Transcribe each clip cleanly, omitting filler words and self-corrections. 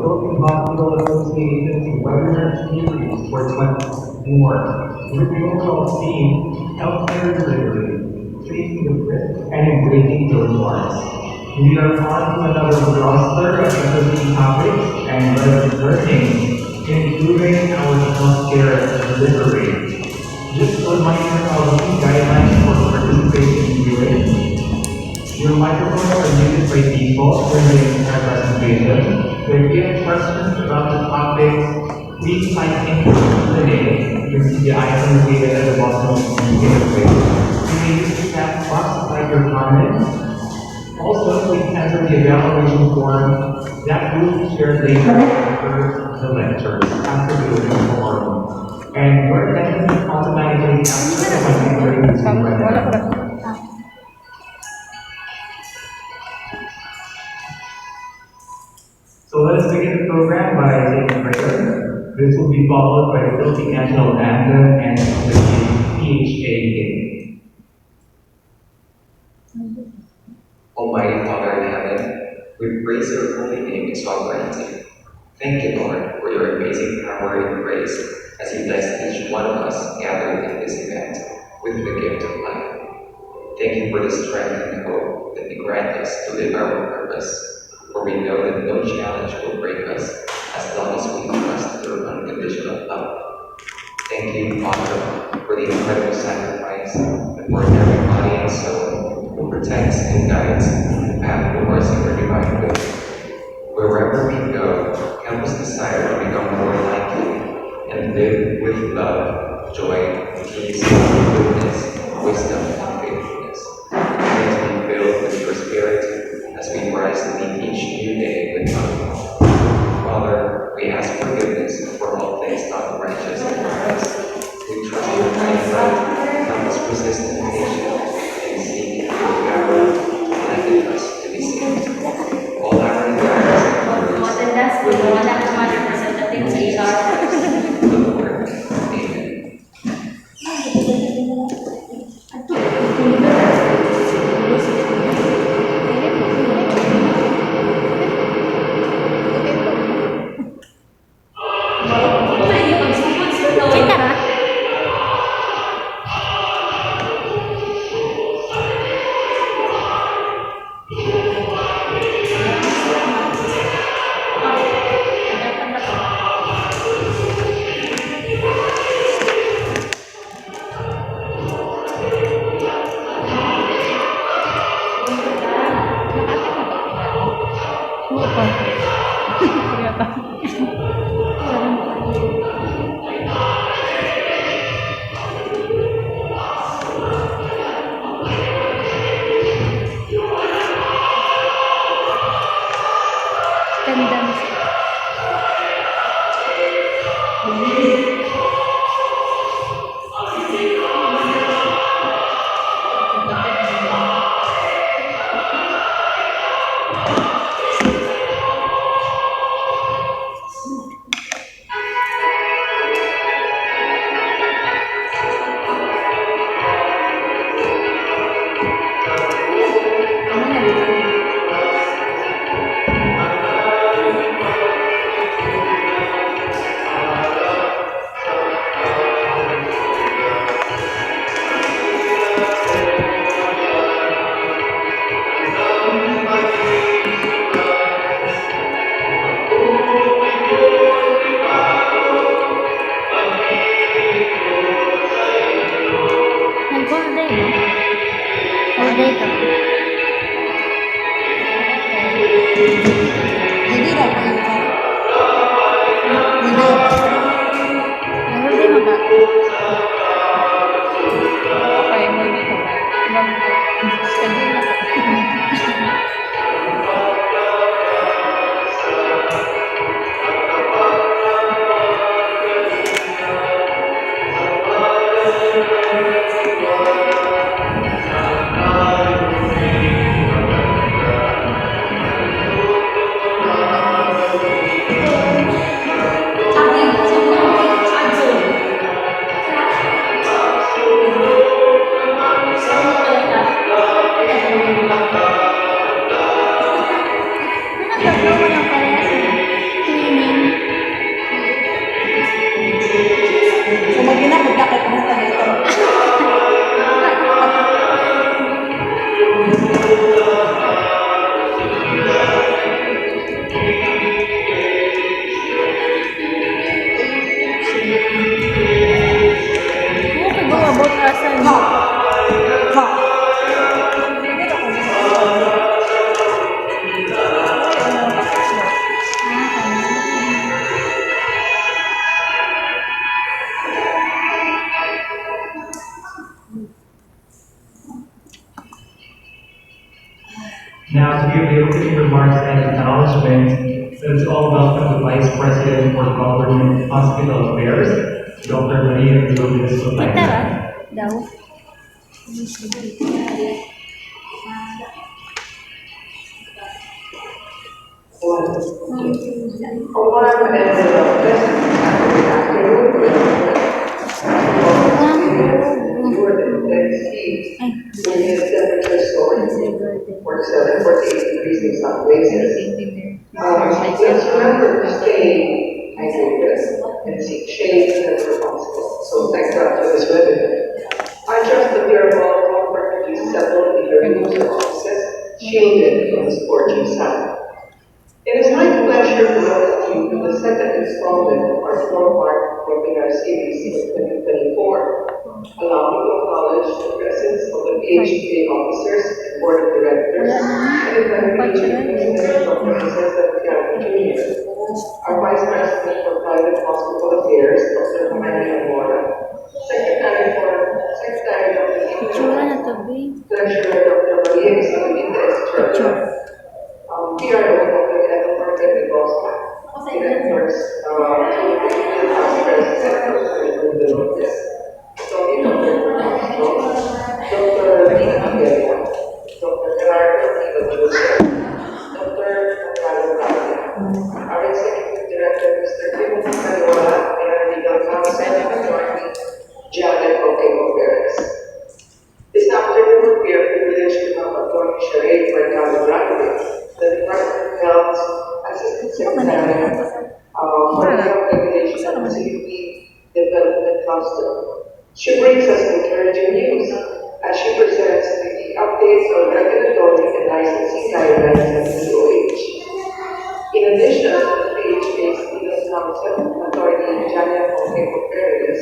Philippine Hospital Association's webinar series for 2024. With the overall theme, healthcare delivery, facing the risks and embracing the rewards. We are on to another roster of interesting topics and learning, improving our healthcare delivery. Just a reminder of key guidelines for participation in Q&A. Your microphones are muted by default during the entire presentation. If you have questions about the topics, please type in the Q&A. You can see the icon located at the bottom of the interface. You may use the chat box to type your comments. Also, please answer the evaluation form that will be shared later after the lecture, after the opening forum. And your attendance is automatically captured when entering this webinar. So let us begin the program by saying a prayer. This will be followed by the Philippine National Anthem and the PHA hymn. Almighty Father in heaven, we praise your holy name and sovereignty. Thank you, Lord, for your amazing power and grace as you bless each one of us gathered in this event with the gift of life. Thank you for the strength and hope that you grant us to live our purpose, for we know that no challenge will break us as long as we trust your unconditional love. Thank you, Father, for the incredible sacrifice and for every body and soul who protects and guides the path towards your divine will. Wherever we go, help us desire to become more like you and live with love, joy, peace, goodness, wisdom, and faithfulness. Let us be filled with your spirit as we rise to meet each new day with love. Father, we ask forgiveness for all things not righteous and wise. We trust your kind love. Help us resist temptation and seek your power and us to be saved. All our endeavors and words will be representatives of the Lord. Amen. Now, to give the opening remarks and acknowledgement, let's all welcome the Vice President for Government Hospital Affairs, Dr. Maria de Lourdes Sotayna. Daw. A warm and pleasant afternoon to everyone. You are the intense heat, when the temperature soared 47, 48 degrees in some places. Let's remember to stay hydrated and seek shade whenever possible. So thank God for this webinar. I trust that we are all comfortably settled in your rooms or offices, shielded from the scorching sun. It is my pleasure to welcome you to the second installment of our four-part webinar series for 2024. Allow me to acknowledge the presence of the PHA officers and board of directors, and invite President Dr. Joseph Jr., our Vice President for Private Hospital Affairs, Dr. Jaime Amora, Secretary Dr. Treasurer Dr. Maria Isabelita Estrella, PRO Dr. Edward Mendoza, Directors, Vice President Dr. Lopez, Tony Dr. Castro, Dr. Rina Aguilera, Dr. Gerardo Tito Joseph, Dr. Carlo Bravia, our Executive Director, Mr. Timothy Calora, and our Legal Counsel, Attorney Janet Otego Perez. This afternoon, we are privileged to have Attorney Sharade Mercado Bradley, the Department of Health's Assistant Secretary for the Health Regulation and Facility Development Council. She brings us encouraging news as she presents the updates on regulatory and licensing guidelines at DOH. In addition, the PHA's legal counsel, Attorney Janet Otego Perez,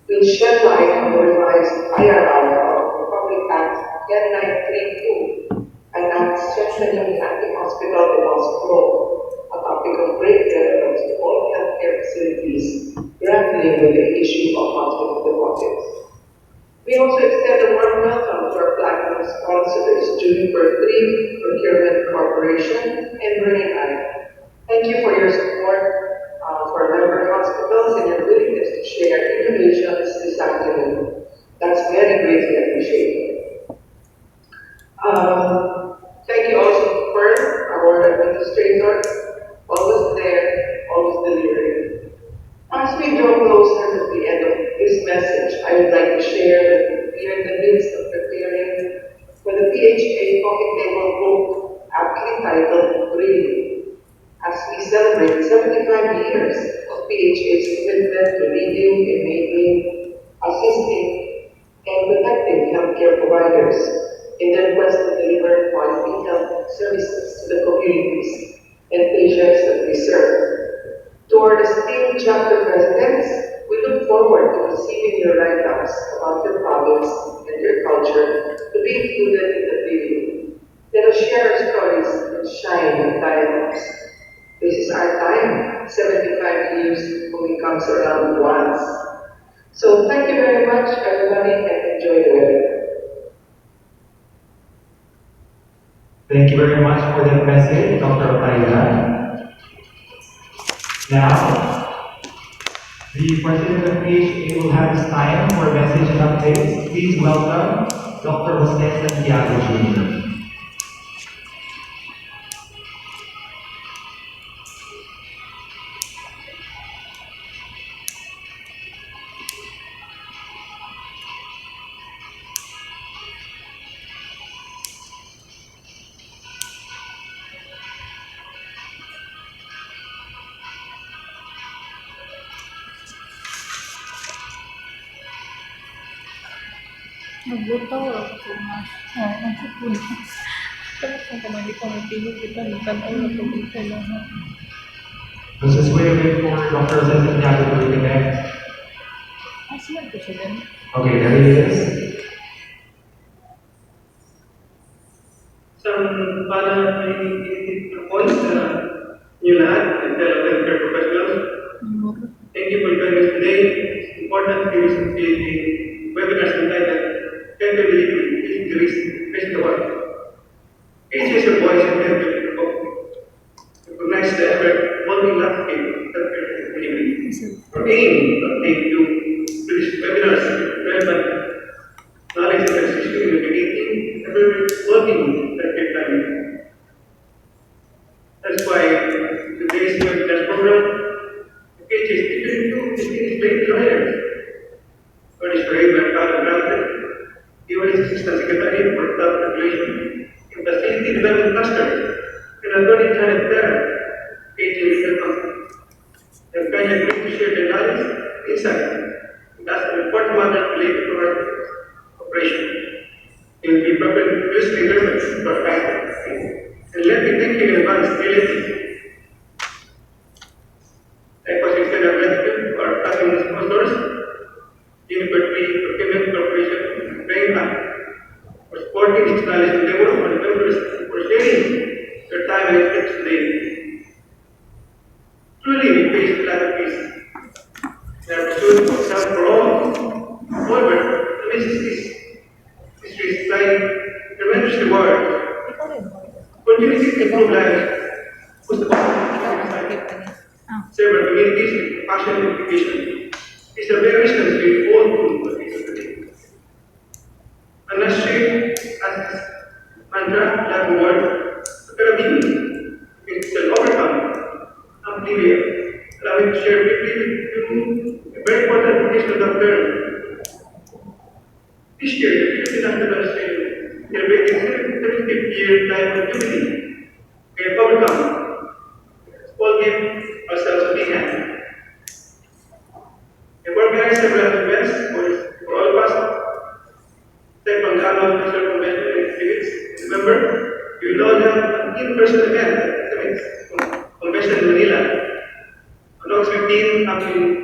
will shed light on the revised IRR of Republic Act 10932 and Act strengthening anti-hospital deposit law, a topic of great relevance to all healthcare facilities grappling with the issue of hospital deposits. We also extend a warm welcome to our platinum sponsors, Juniper 3 Procurement Corporation and Brain Eye. Thank you for your support for member hospitals and your willingness to share innovations this afternoon. That's very greatly appreciated. Thank you also for our administrator, always there, always delivering. As we draw closer to the end of this message, I would like to share that we are in the midst of preparing for the PHA Coffee Table book, aptly titled Breathe, as we celebrate 75 years of PHA's commitment to leading, enabling, assisting, and protecting healthcare providers in their quest to deliver quality health services to the communities and patients that we serve. To our esteemed chapter presidents, we look forward to receiving your write-ups about your province and your culture to be included in the video. Let us share our stories and shine in dialogues. This is our time. 75 years only comes around once. So thank you very much, everybody, and enjoy the webinar. Thank you very much for that message, Dr. Otayna. Now, the President of PHA will have his time for message and updates. Please welcome Dr. Jose Santiago Jr. Nagbuto ako na. Ang kupuna. Tapos kung kumali ko magpili kita, nagtanaw na pag-ita lang. Let's just wait a minute for Dr. Jose Santiago to reconnect. Saan ko siya din? Okay, there he is. Para i-point sa inyo lahat, fellow healthcare professionals, thank you for joining us today. It's important series of PHA webinars entitled Care Delivery, Face the Risk, Face the World. PHA is your voice That's an important matter related to our operation. It will be properly introduced later by and let me thank you in advance, really. I was extend our gratitude to our platinum sponsors, University Procurement Corporation, and Brainbank, for supporting this knowledge endeavor for the members and for sharing their time and efforts today. Truly, we face philanthropies in our pursuit of self for all. However, amidst this is flying tremendous reward, opportunity to improve lives, was the several communities with passion and education is a very responsibility all to today. And as shared as mantra, that word, Karabini, it shall overcome, amplify. Allow me to share briefly with you a very important application of the term. This year, the Philippine National Association celebrating 75th year time of jubilee. We have overcome. All give ourselves a big hand. We have organized several events for all of us. Take from the annual national convention and exhibits in November. We will all have an in-person event at the convention in Manila. On August 15,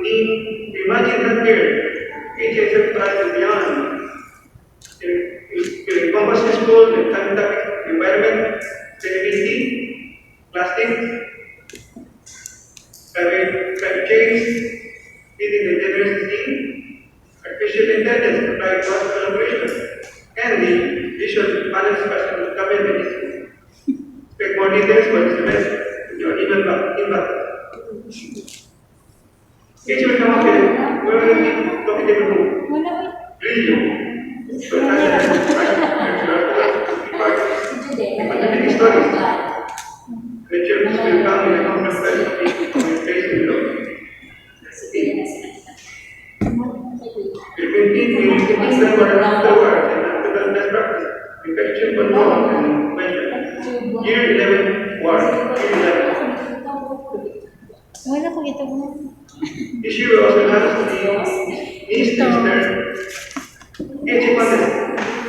we imagine that year, HSF and beyond. It will encompass the school, the topic, the environment, sustainability, plastics, climate change, leading the generous theme, artificial intelligence, applied mass collaboration, and the visual panel discussion of government ministry. Expect more details for this event in your email inbox. Each will come up with a very talkative room. Really, so contributing stories. The church will come in a conference space below. We will teach them what are the words and practical best practice, infection control and prevention. Year 11 word, year 11. Wala ko ito mo. This year we also have the East Eastern Aging Contest,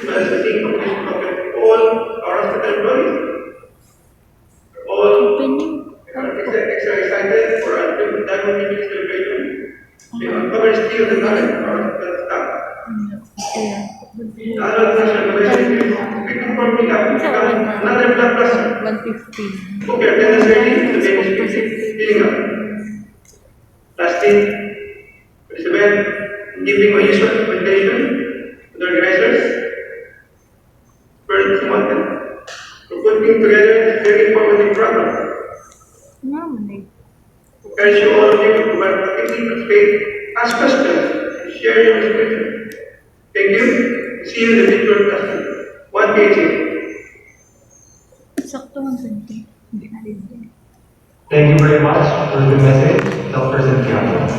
as the theme competition of all our hospital employees. All extra excited for our Diamond Jubilee celebration. We uncover still the talent of our hospital staff. The annual national convention is looking for me to become another blockbuster. 150. Hope your attendance ready to make this visit filling up. Lastly, for this event, giving my usual recommendation to the organizers. First, content for putting together this very informative program. Encourage you all of you to actively participate, ask questions, and share your experience. Thank you. See you in the virtual classroom. 1 page. Sakto 120. Hindi na rin din. Thank you very much for the message, Self-Person Piano.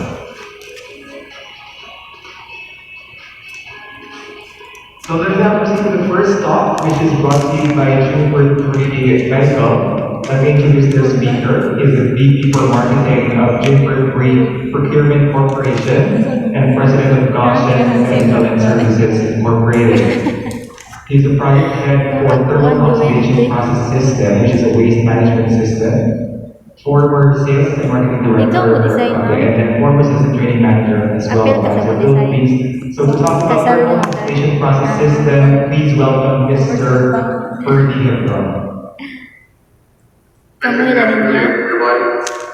So let's now proceed to the first talk, which is brought to you by Juniper 3 Medical. Let me introduce their speaker. He is the VP for Marketing of Juniper 3 Procurement Corporation and President of Goshen Medical and Services Incorporated. He's the project head for Thermal Oxidation Process System, which is a waste management system. Former sales and marketing director, and former sales and training manager as well as the Philippines. So to talk about thermal oxidation process system, please welcome Mr. Ferdy Hebron. Kamu nila niya? Everybody.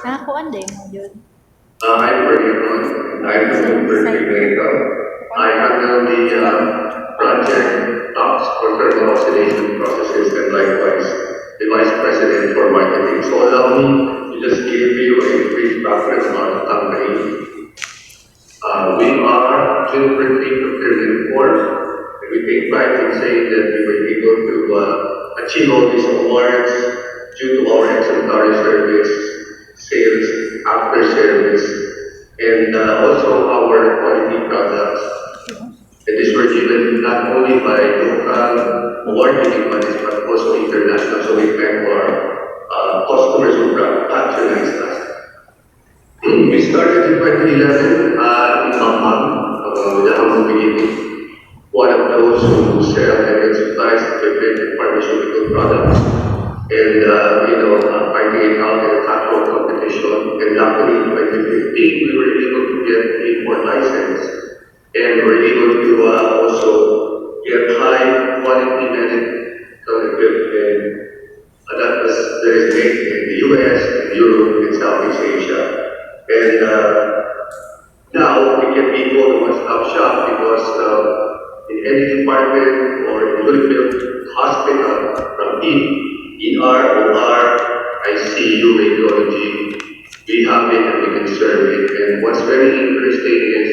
Ako anday mo yun. I'm Ferdy Hebron. I'm from Berkeley Medical. I handle the project ops for thermal oxidation processes and likewise the Vice President for Marketing. So allow me to just give you a brief background on the company. We are Juniper 3 Procurement Corp. And we take pride in saying that we were able to achieve all these awards due to our exemplary service, sales, after service, and also our quality products. And these were given not only by local award-winning bodies, but also international, so we thank our customers who patronized us. We started in 2011 in Mount one of those who sell and supplies equipment and pharmaceutical products. And, finding it out in a cutthroat competition. And luckily, in 2015, we were able to get a import license. And we were able to also get high quality medical equipment that was very made in the US, in Europe, and Southeast Asia. And now we can be called a one-stop shop because in any department or in Filipino hospital, from ER, OR, ICU, radiology, we have it and we can serve it. And what's very interesting is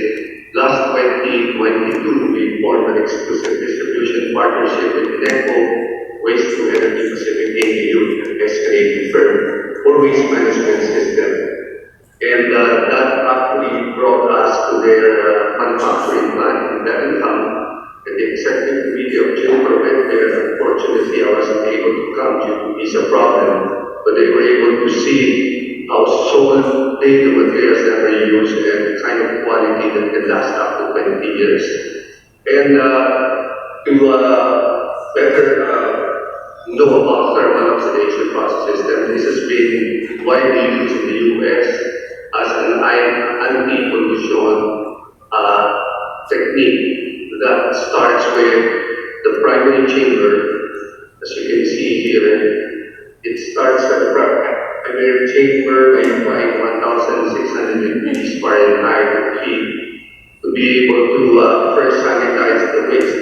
last 2022, we formed an exclusive distribution partnership with Ineco, Waste to Energy Pacific AU, an escalating firm for waste management system. And that actually brought us to their manufacturing plant in Bellingham. And the executive committee of Juniper went there. Unfortunately, I wasn't able to come due to visa problem, but they were able to see how solid data materials that were used and the kind of quality that can last up to 20 years. And to better know about thermal oxidation process system, this has been widely used in the US as an anti-pollution technique that starts with the primary chamber. As you can see here, it starts at the primary chamber by applying 1,600 degrees Fahrenheit heat to be able to first sanitize the waste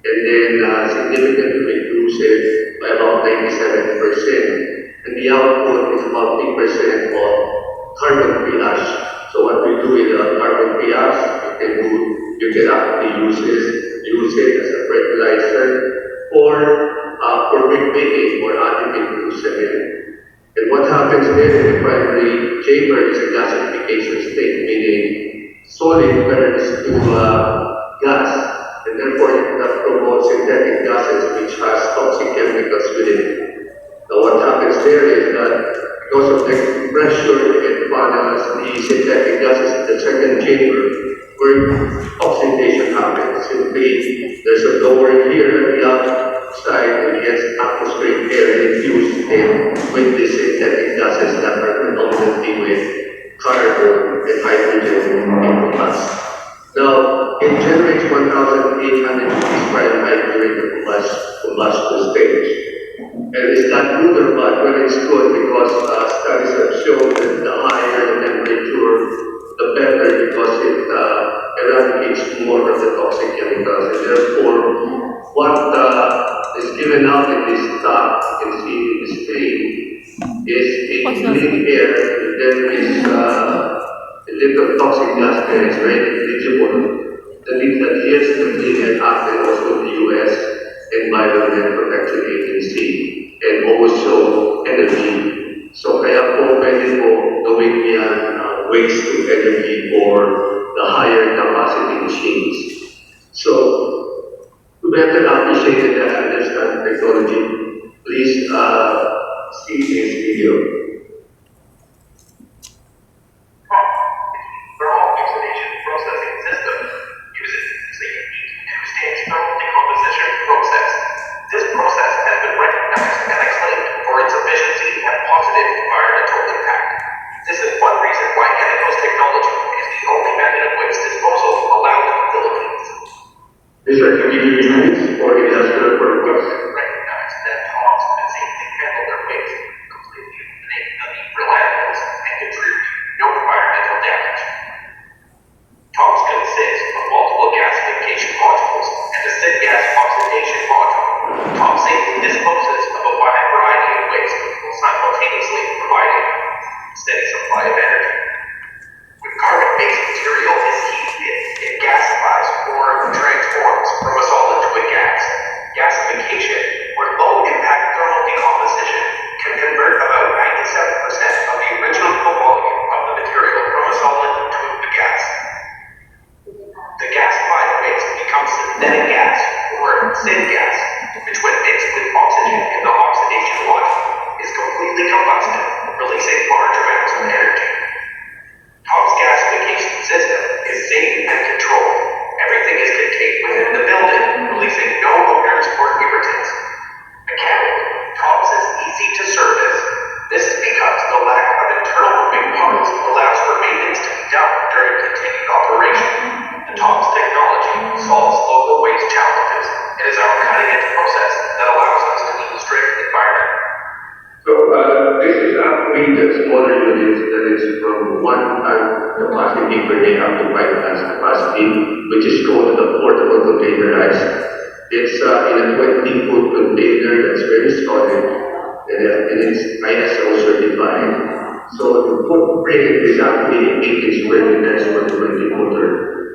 and then significantly reduce it by about 97%. And the output is about 3% of carbon-free ash. So what we do with carbon-free ash, you can actually use it as a fertilizer or for brick making or additive to cement. And what happens there in the primary chamber is a gasification state, meaning solid turns to gas, and therefore that promotes synthetic gases which has toxic chemicals within it. Now what happens there is that because of the pressure it funnels the synthetic gases in the second chamber where oxidation happens. Simply there's a door here at the outside that gets atmospheric air infused with the synthetic gases that are predominantly with carbon and hydrogen in combust. Now, it generates 1,800 degrees Fahrenheit during the combustion stage. And is that good or bad? Well, it's good because studies have shown that the higher the temperature, the better, because it eradicates more of the toxic chemicals. And therefore, what is given out in this top, you can see in the screen, is a clean air. There is a little toxic gas there, it's very negligible. The link that here's the Clean Air Act and also the US Environment Protection Agency and also energy. So kaya po pwede po gawin yan waste to energy or the higher capacity machines. So to better appreciate and understand technology, please see this video. Thermal oxidation processing system uses the two-stage thermal decomposition process. This process has been recognized and acclaimed for its efficiency and positive environmental impact. This is one reason why Eneco's technology is the only method of waste disposal allowed in the Philippines. These are to give you units for industrial purpose. Recognize that Tom's safely handle their waste, completely eliminate the for landfills, and contribute no environmental damage. Tom's consists of multiple gasification modules and a syngas oxidation module. Tom safely disposes of a wide variety of waste while simultaneously providing a steady supply of energy. When carbon-based material is heated, it gasifies or transforms from a solid to a gas. Gasification, or low-impact thermal decomposition, can convert about 97% of the original volume of the material from a solid to a gas. The gasified waste becomes synthetic gas, or syngas, which when mixed with oxygen in the oxidation module, is completely combusted, releasing large amounts of energy. Tom's gasification system is safe and controlled. Everything is contained within the building, releasing no apparent or irritants. Mechanically, TOPS is easy to service. This is because the lack of internal moving parts allows for maintenance to be done during continued operation. The TOPS technology solves local waste challenges. It is our cutting-edge process that allows us to meet strict environment. So this is actually the smaller units that is from 1 ton capacity per day up to 5 tons capacity, which is called the portable containerized. It's in a 20-foot container that's very solid, and it's ISO certified. So the footprint is actually 80 square meters for the 20-footer,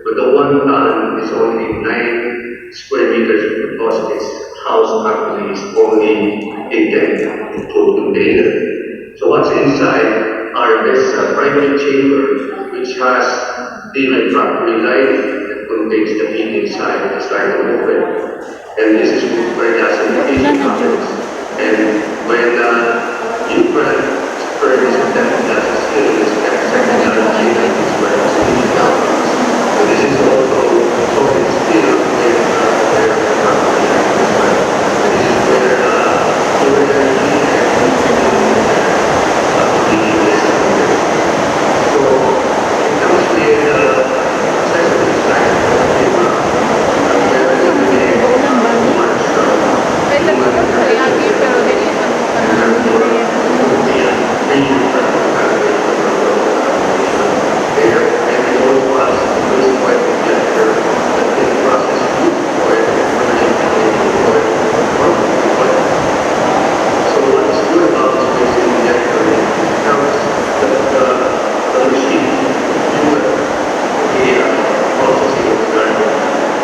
but the 1 ton is only 9 square meters because its house actually is only a 10-foot container. So what's inside are this primary chamber, which has the refractory lining that contains the heat inside, just like an oven. And this is where gasification happens. And when you run furnace of that gases here, it's that secondary chamber is where oxidation happens. So this is also solid steel with where the refractory lining as well. This is where fluid energy so it comes with accessories like so what's good about this waste injector is it helps the machine do the processing of the garbage,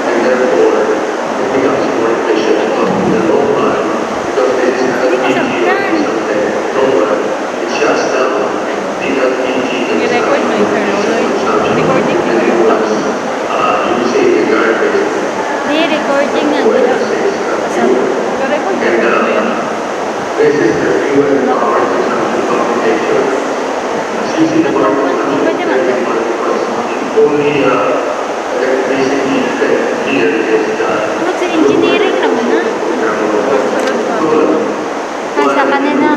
and therefore it becomes more efficient in the long run because this is LPG or something. Long run, it shuts down the LPG consumption, and it was using the garbage. Recording na nila. This is the fuel power consumption computation. It's using the power consumption every month because the only electricity that here is Sa engineering naman na. Sa kanina.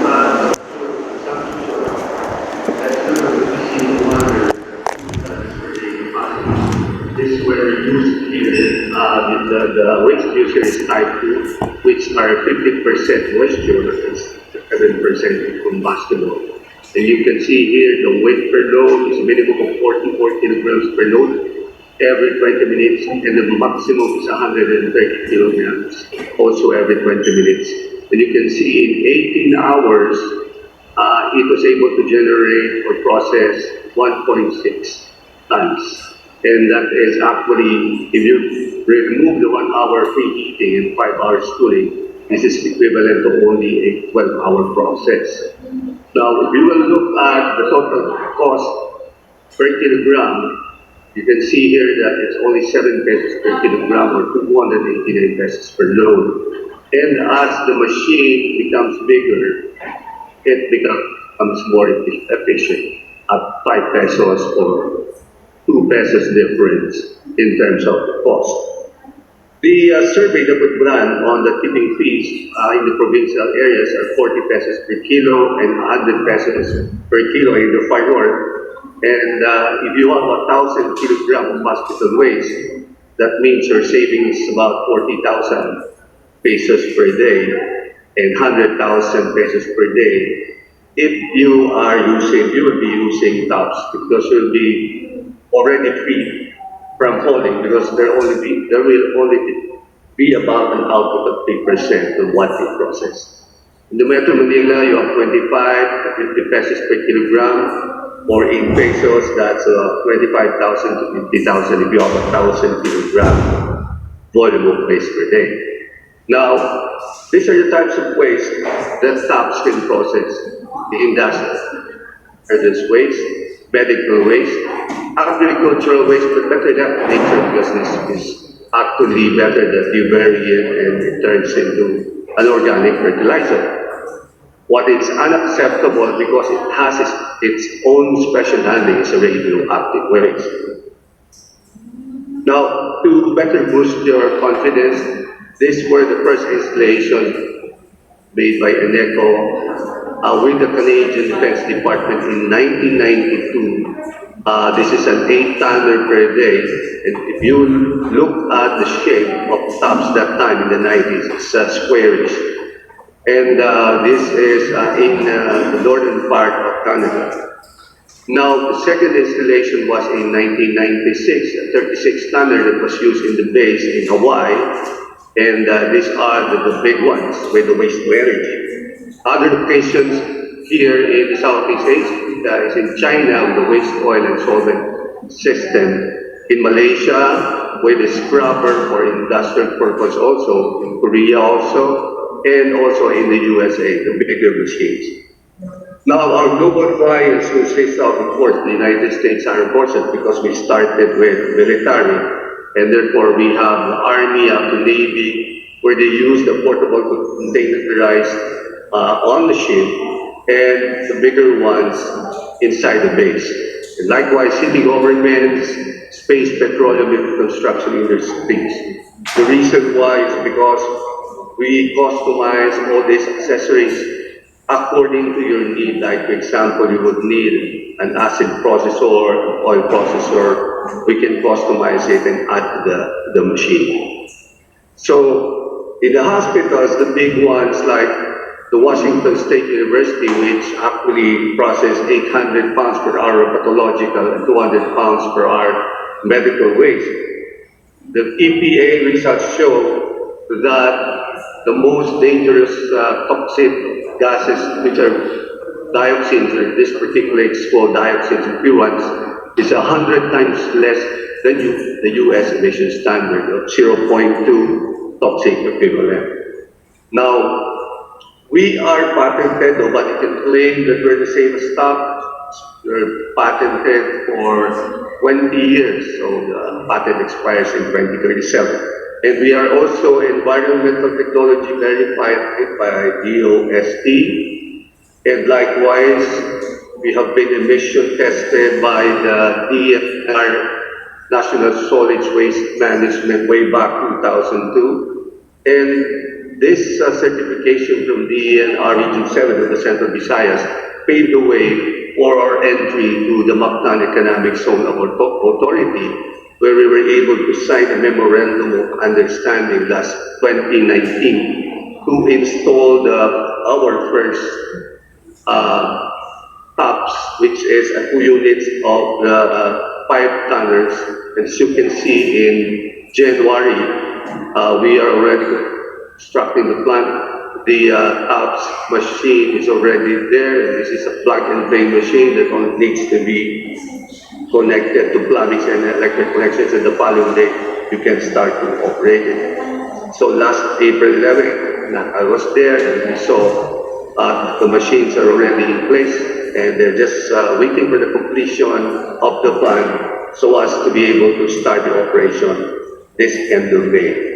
This were used here, the waste user is type 2, which are 50% moisture and 7% combustible. And you can see here the weight per load is a minimum of 44 kilograms per load every 20 minutes, and the maximum is 130 kilograms also every 20 minutes. And you can see in 18 hours, it was able to generate or process 1.6 tons. And that is actually, if you remove the 1 hour preheating and 5 hours cooling, this is equivalent to only a 12-hour process. Now, if you will look at the total cost per kilogram, you can see here that it's only 7 pesos per kilogram or 289 pesos per load. And as the machine becomes bigger, it becomes more efficient at 5 pesos or 2 pesos difference in terms of the cost. The survey that was run on the tipping fees in the provincial areas are 40 pesos per kilo and 100 pesos per kilo in the far north. And if you have 1,000 kilograms of hospital waste, that means your savings is about 40,000 pesos per day and 100,000 pesos per day. If you will be using TOPS because you'll be already free from hauling because there will only be about an output of 3% of what you process. In the Metro Manila, you have 25 to 50 pesos per kilogram, or in pesos, that's 25,000 to 50,000 if you have 1,000 kilogram volume of waste per day. Now, these are the types of waste that TOPS can process: the industrial, hazardous waste, medical waste, agricultural waste, but better that nature because this is actually better that you bury it and it turns into an organic fertilizer. What is unacceptable because it has its own special handling is a radioactive waste. Now, to better boost your confidence, these were the first installation made by Eneco with the Canadian Defense Department in 1992. This is an 8-tonner per day, and if you look at the shape of tops that time in the 90s, it's squarish. And this is in the northern part of Canada. Now, the second installation was in 1996, a 36-tonner that was used in the base in Hawaii, and these are the big ones with the waste to energy. Other locations here in the Southeast Asia is in China with the waste oil and solvent system, in Malaysia with the scrubber for industrial purpose also, in Korea also, and also in the USA, the bigger machines. Now, our global clients who say out, of course, the United States are important because we started with military, and therefore we have the Army up to Navy, where they use the portable containerized on the ship, and the bigger ones inside the base. And likewise, city governments, space, petroleum, and construction industries. The reason why is because we customize all these accessories according to your need. Like, for example, you would need an acid processor, oil processor. We can customize it and add to the machine. So in the hospitals, the big ones like the Washington State University, which actually process 800 pounds per hour of pathological and 200 pounds per hour medical waste. The EPA results show that the most dangerous toxic gases, which are dioxins, or this particulates called dioxins and furans, is 100 times less than the US emission standard of 0.2 toxic equivalent. Now, we are patented, nobody can claim that we're the same as top. We're patented for 20 years, so the patent expires in 2037. And we are also environmental technology verified by DOST. And likewise, we have been emission tested by the DNR, National Solid Waste Management, way back 2002. And this certification from DNR Region 7 of the Central Visayas paved the way for our entry to the Mactan Economic Zone Authority, where we were able to sign a memorandum of understanding last 2019 to install our first tops, which is a 2 units of the 5 tonners. As you can see, in January, we are already constructing the plant. The tops machine is already there, and this is a plug-and-play machine that only needs to be connected to plumbing and electric connections, and the following day you can start to operate it. So last April 11th, I was there and we saw the machines are already in place, and they're just waiting for the completion of the plant so as to be able to start the operation this end of May.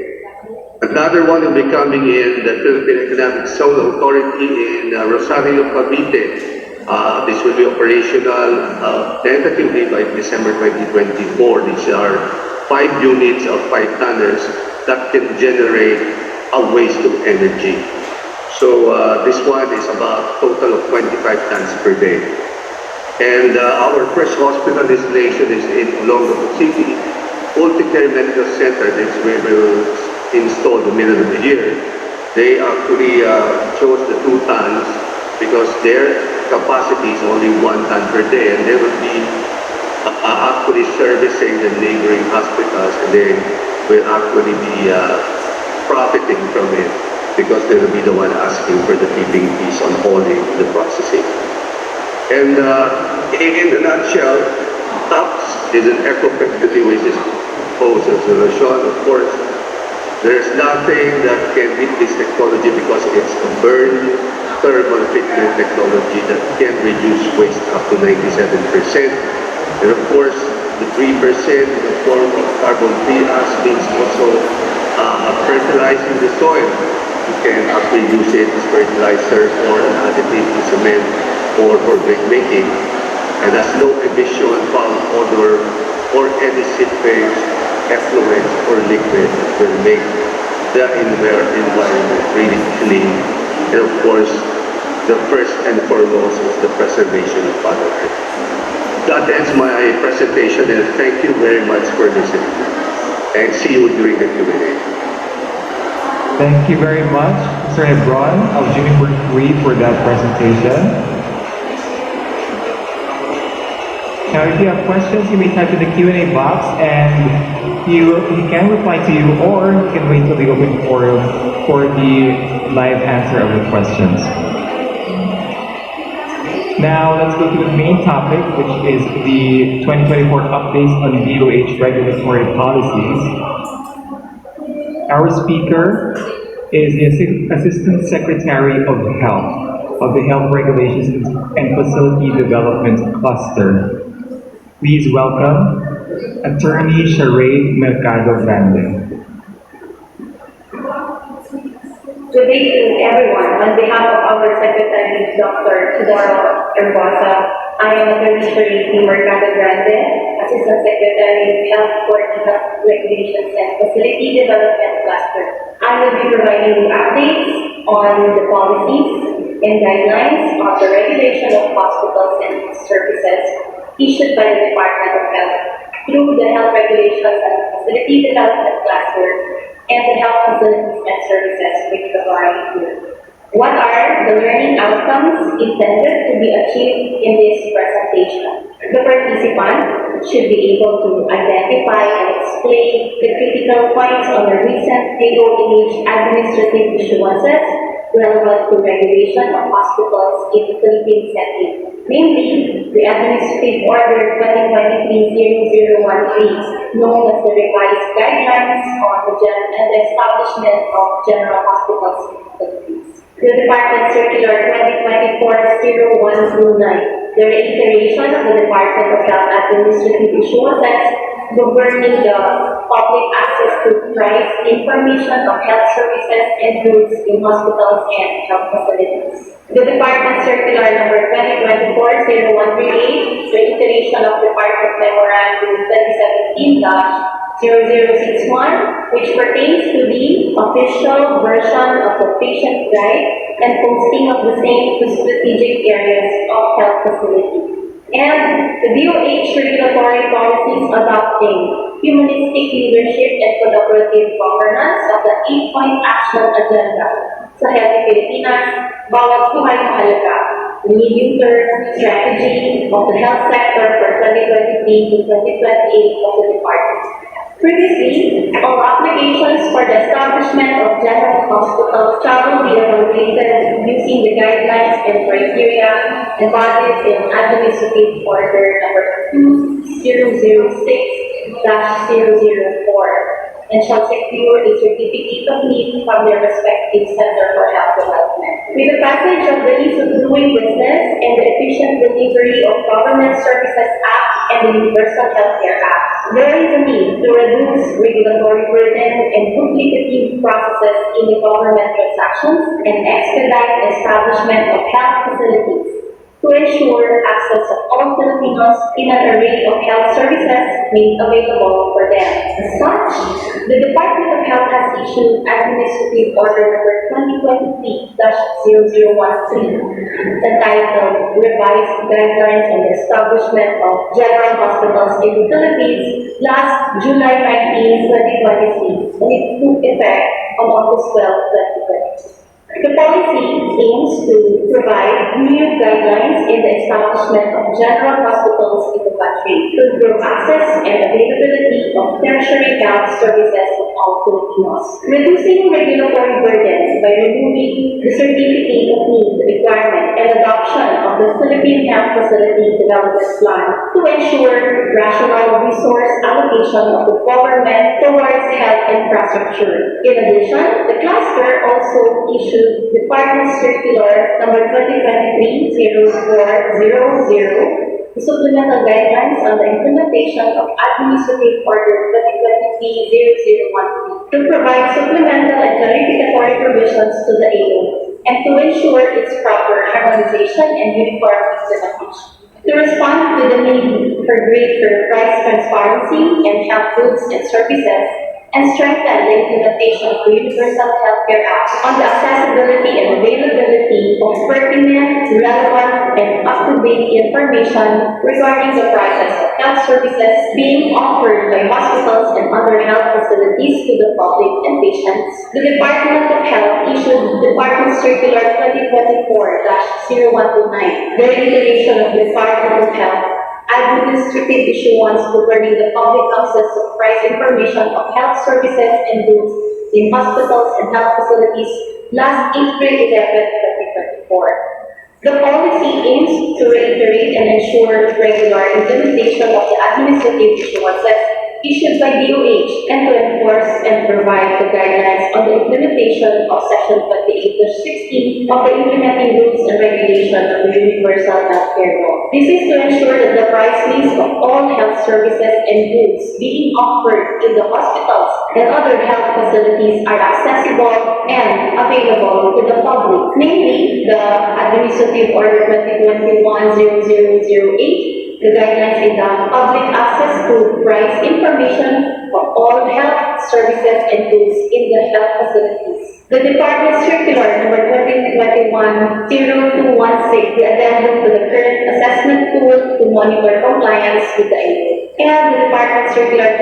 Another one will be coming in the Philippine Economic Zone Authority in Rosario, Cavite. This will be operational tentatively by December 2024. These are 5 units of 5 tonners that can generate a waste of energy. So this one is about a total of 25 tons per day. And our first hospital installation is in Olongapo City, Multi-Care Medical Center. This we will install the middle of the year. They actually chose the 2 tons because their capacity is only 1 ton per day, and they will be actually servicing the neighboring hospitals, and they will actually be profiting from it because they will be the one asking for the tipping fees on hauling the processing. And in a nutshell, TOPS is an eco-friendly waste disposal solution. Of course, there's nothing that can beat this technology because it's a burn thermal treatment technology that can reduce waste up to 97%. And of course, the 3% in the form of carbon-free ash means also fertilizing the soil. You can actually use it as fertilizer or an additive to cement or for brick making. And has no emission, foul odor, or any seepage effluent or liquid will make the environment really clean. And of course, the first and foremost is the preservation of Mother Earth. That ends my presentation, and thank you very much for listening. And see you during the Q&A. Thank you very much, Mr. Hebron of Juniper 3 for that presentation. Now, if you have questions, you may type in the Q&A box and he can reply to you, or you can wait till the open forum for the live answer of the questions. Now, let's go to the main topic, which is the 2024 updates on DOH regulatory policies. Our speaker is the Assistant Secretary of Health of the Health Regulations and Facility Development Cluster. Please welcome Attorney Sharade Mercado Grande. Good day to everyone. On behalf of our Secretary, Dr. Tudoro Erbosa, I am Attorney Sharade Mercado Grande, Assistant Secretary of Health for the Health Regulations and Facility Development Cluster. I will be providing you updates on the policies and guidelines of the regulation of hospitals and services issued by the Department of Health through the Health Regulations and Facility Development Cluster and the Health Facilities and Services Regulatory Group. What are the learning outcomes intended to be achieved in this presentation? The participant should be able to identify and explain the critical points on the recent DOH administrative issuances relevant to regulation of hospitals in the Philippine setting, namely the Administrative Order 2023-0013, known as the Revised Guidelines on the Establishment of General Hospitals in the Philippines, the Department Circular 2024-0109, the reiteration of the Department of Health administrative issuances governing the public access to price information of health services and goods in hospitals and health facilities. The Department Circular number 2024-0138, the iteration of Department Memorandum 2017-0061, which pertains to the official version of the patient guide and posting of the same to strategic areas of health facilities. And the DOH regulatory policies adopting humanistic leadership and collaborative governance of the 8-point action agenda sa Healthy Pilipinas, bawat buhay mahalaga, the medium-term strategy of the health sector for 2023 to 2028 of the department. Previously, all applications for the establishment of general hospitals shall be evaluated using the guidelines and criteria embodied in Administrative Order number 2006-004 and shall secure a certificate of need from their respective Center for Health Development. With the passage of the Ease of Doing Business and the Efficient Delivery of Government Services Act and the Universal Healthcare Act, there is a need to reduce regulatory burden and duplicative processes in the government transactions and expedite the establishment of health facilities to ensure access of all Filipinos in an array of health services made available for them. As such, the Department of Health has issued Administrative Order number 2023-0013, entitled Revised Guidelines on the Establishment of General Hospitals in the Philippines last July 19, 2023, and it took effect on August 12, 2023. The policy aims to provide new guidelines in the establishment of general hospitals in the country to improve access and availability of tertiary health services of all Filipinos, reducing regulatory burdens by removing the certificate of need requirement and adoption of the Philippine Health Facility Development Plan to ensure rational resource allocation of the government towards health infrastructure. In addition, the cluster also issued Department Circular number 2023-0400, the supplemental guidelines on the implementation of Administrative Order 2023-0013 to provide supplemental and clarificatory provisions to the AO and to ensure its proper harmonization and uniform implementation. To respond to the need for greater price transparency in health goods and services, and strengthen the implementation of the Universal Healthcare Act on the accessibility and availability of pertinent, relevant, and up-to-date information regarding the prices of health services being offered by hospitals and other health facilities to the public and patients. The Department of Health issued Department Circular 2024-0129, the regulation of the Department of Health administrative issuance governing the public access to price information of health services and goods in hospitals and health facilities last April 11, 2024. The policy aims to reiterate and ensure regular implementation of the administrative issuances issued by DOH and to enforce and provide the guidelines on the implementation of Section 28-16 of the Implementing Rules and Regulations of the Universal Healthcare Law. This is to ensure that the price list of all health services and goods being offered in the hospitals and other health facilities are accessible and available to the public, namely the Administrative Order 2021-0008, the guidelines in the public access to price information for all health services and goods in the health facilities. The Department Circular number 2021-0216, the addendum to the current assessment tool to monitor compliance with the AO. And the Department Circular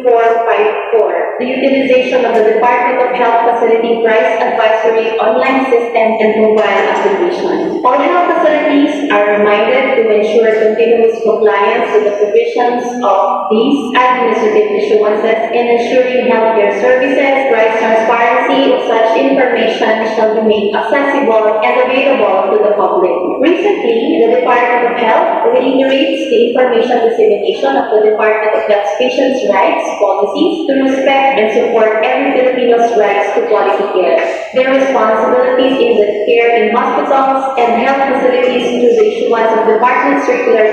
2021-0454, the utilization of the Department of Health Facility Price Advisory online system and mobile application. All health facilities are reminded to ensure continuous compliance with the provisions of these administrative issuances in ensuring healthcare services, price transparency of such information shall be made accessible and available to the public. Recently, the Department of Health reiterates the information dissemination of the Department of Health's patients' rights policies to respect and support every Filipino's rights to quality care. Their responsibilities in the care in hospitals and health facilities through the issuance of Department Circular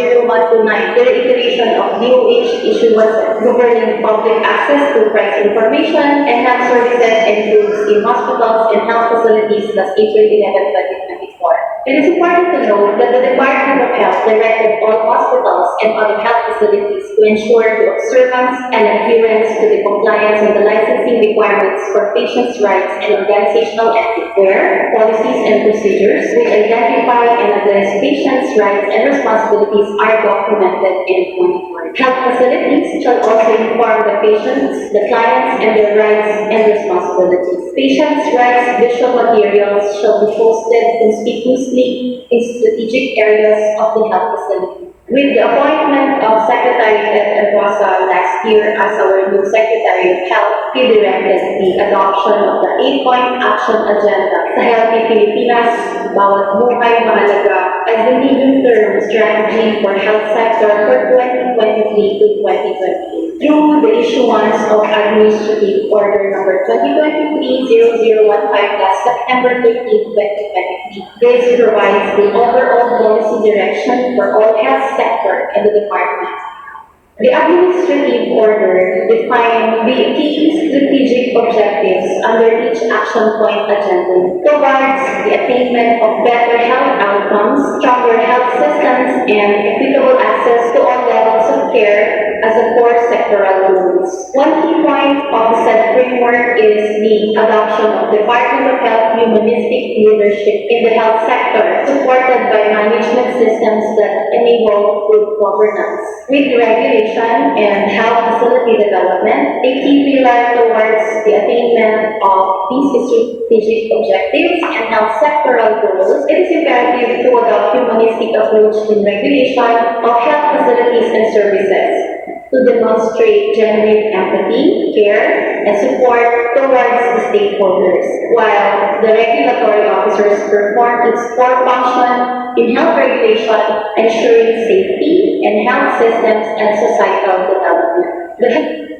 2024-0129, the reiteration of DOH issuance governing public access to price information and health services and goods in hospitals and health facilities last April 11, 2024. It is important to note that the Department of Health directed all hospitals and other health facilities to ensure the observance and adherence to the compliance of the licensing requirements for patients' rights and organizational ethics, where policies and procedures which identify and address patients' rights and responsibilities are documented and monitored. Health facilities shall also inform the patients, the clients, and their rights and responsibilities. Patients' rights visual materials shall be posted conspicuously in strategic areas of the health facility. With the appointment of Secretary Ted Enrosa last year as our new Secretary of Health, he directed the adoption of the 8-point action agenda sa Healthy Pilipinas, Bawat Buhay Mahalaga as the medium-term strategy for health sector for 2023 to 2028. Through the issuance of Administrative Order number 2023-0015 last September 13, 2023. This provides the overall policy direction for all health sector and the department. The administrative order defined the key strategic objectives under each action point agenda towards the attainment of better health outcomes, stronger health systems, and equitable access to all levels of care as a core sectoral goals. One key point of the said framework is the adoption of Department of Health humanistic leadership in the health sector, supported by management systems that enable good governance. With regulation and health facility development, a key pillar towards the attainment of these strategic objectives and health sectoral goals, it is imperative to adopt humanistic approach in regulation of health facilities and services to demonstrate genuine empathy, care, and support towards the stakeholders, while the regulatory officers perform its core function in health regulation, ensuring safety and health systems and societal development. The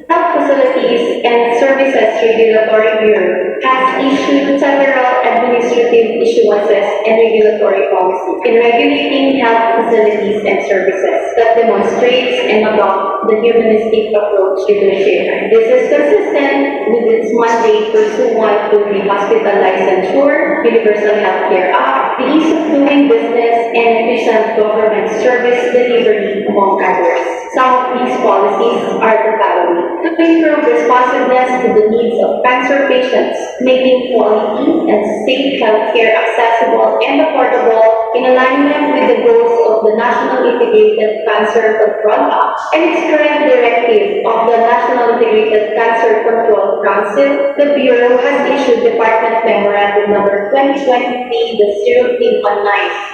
Health Facilities and Services Regulatory Bureau has issued several administrative issuances and regulatory policies in regulating health facilities and services that demonstrates and adopt the humanistic approach leadership. This is consistent with its mandate pursuant to the Hospital Licensure, Universal Healthcare Act, the Ease of Doing Business and efficient government service delivery, among others. Some of these policies are the following: to improve responsiveness to the needs of cancer patients, making quality and safe healthcare accessible and affordable in alignment with the goals of the National Integrated Cancer Control Act and its current directive of the National Integrated Cancer Control Council. The Bureau has issued Department Memorandum Number 2023-019,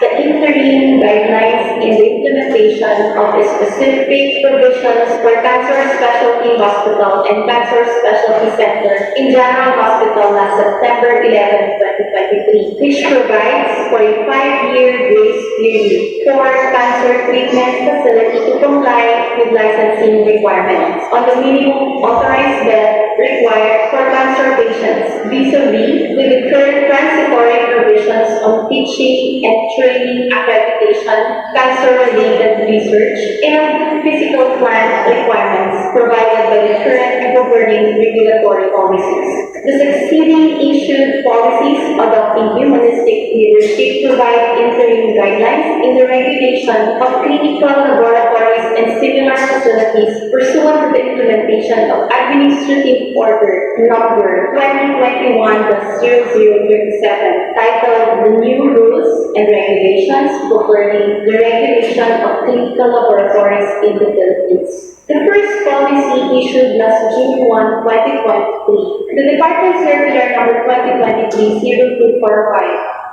the interim guidelines in the implementation of specific provisions for Cancer Specialty Hospital and Cancer Specialty Center in General Hospital last September 11, 2023, which provides for a 5-year grace period for cancer treatment facility to comply with licensing requirements on the minimum authorized bed required for cancer patients vis-a-vis with the current transitory provisions on teaching and training accreditation, cancer-related research, and physical plant requirements provided by the current governing regulatory policies. The succeeding issued policies adopting humanistic leadership provide interim guidelines in the regulation of clinical laboratories and similar facilities pursuant to the implementation of Administrative Order Number 2021-0037, titled The New Rules and Regulations Governing the Regulation of Clinical Laboratories in the Philippines. The first policy issued last June 1, 2023, the Department Circular Number 2023-0245,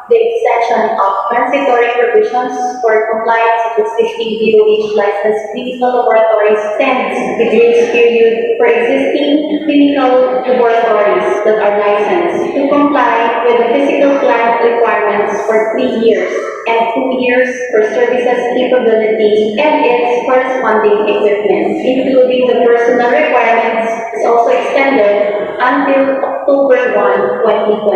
the extension of transitory provisions for compliance with existing DOH licensed clinical laboratories extends the grace period for existing clinical laboratories that are licensed to comply with the physical plant requirements for 3 years and 2 years for services capability and its corresponding equipment, including the personal requirements, is also extended until October 1, 2025.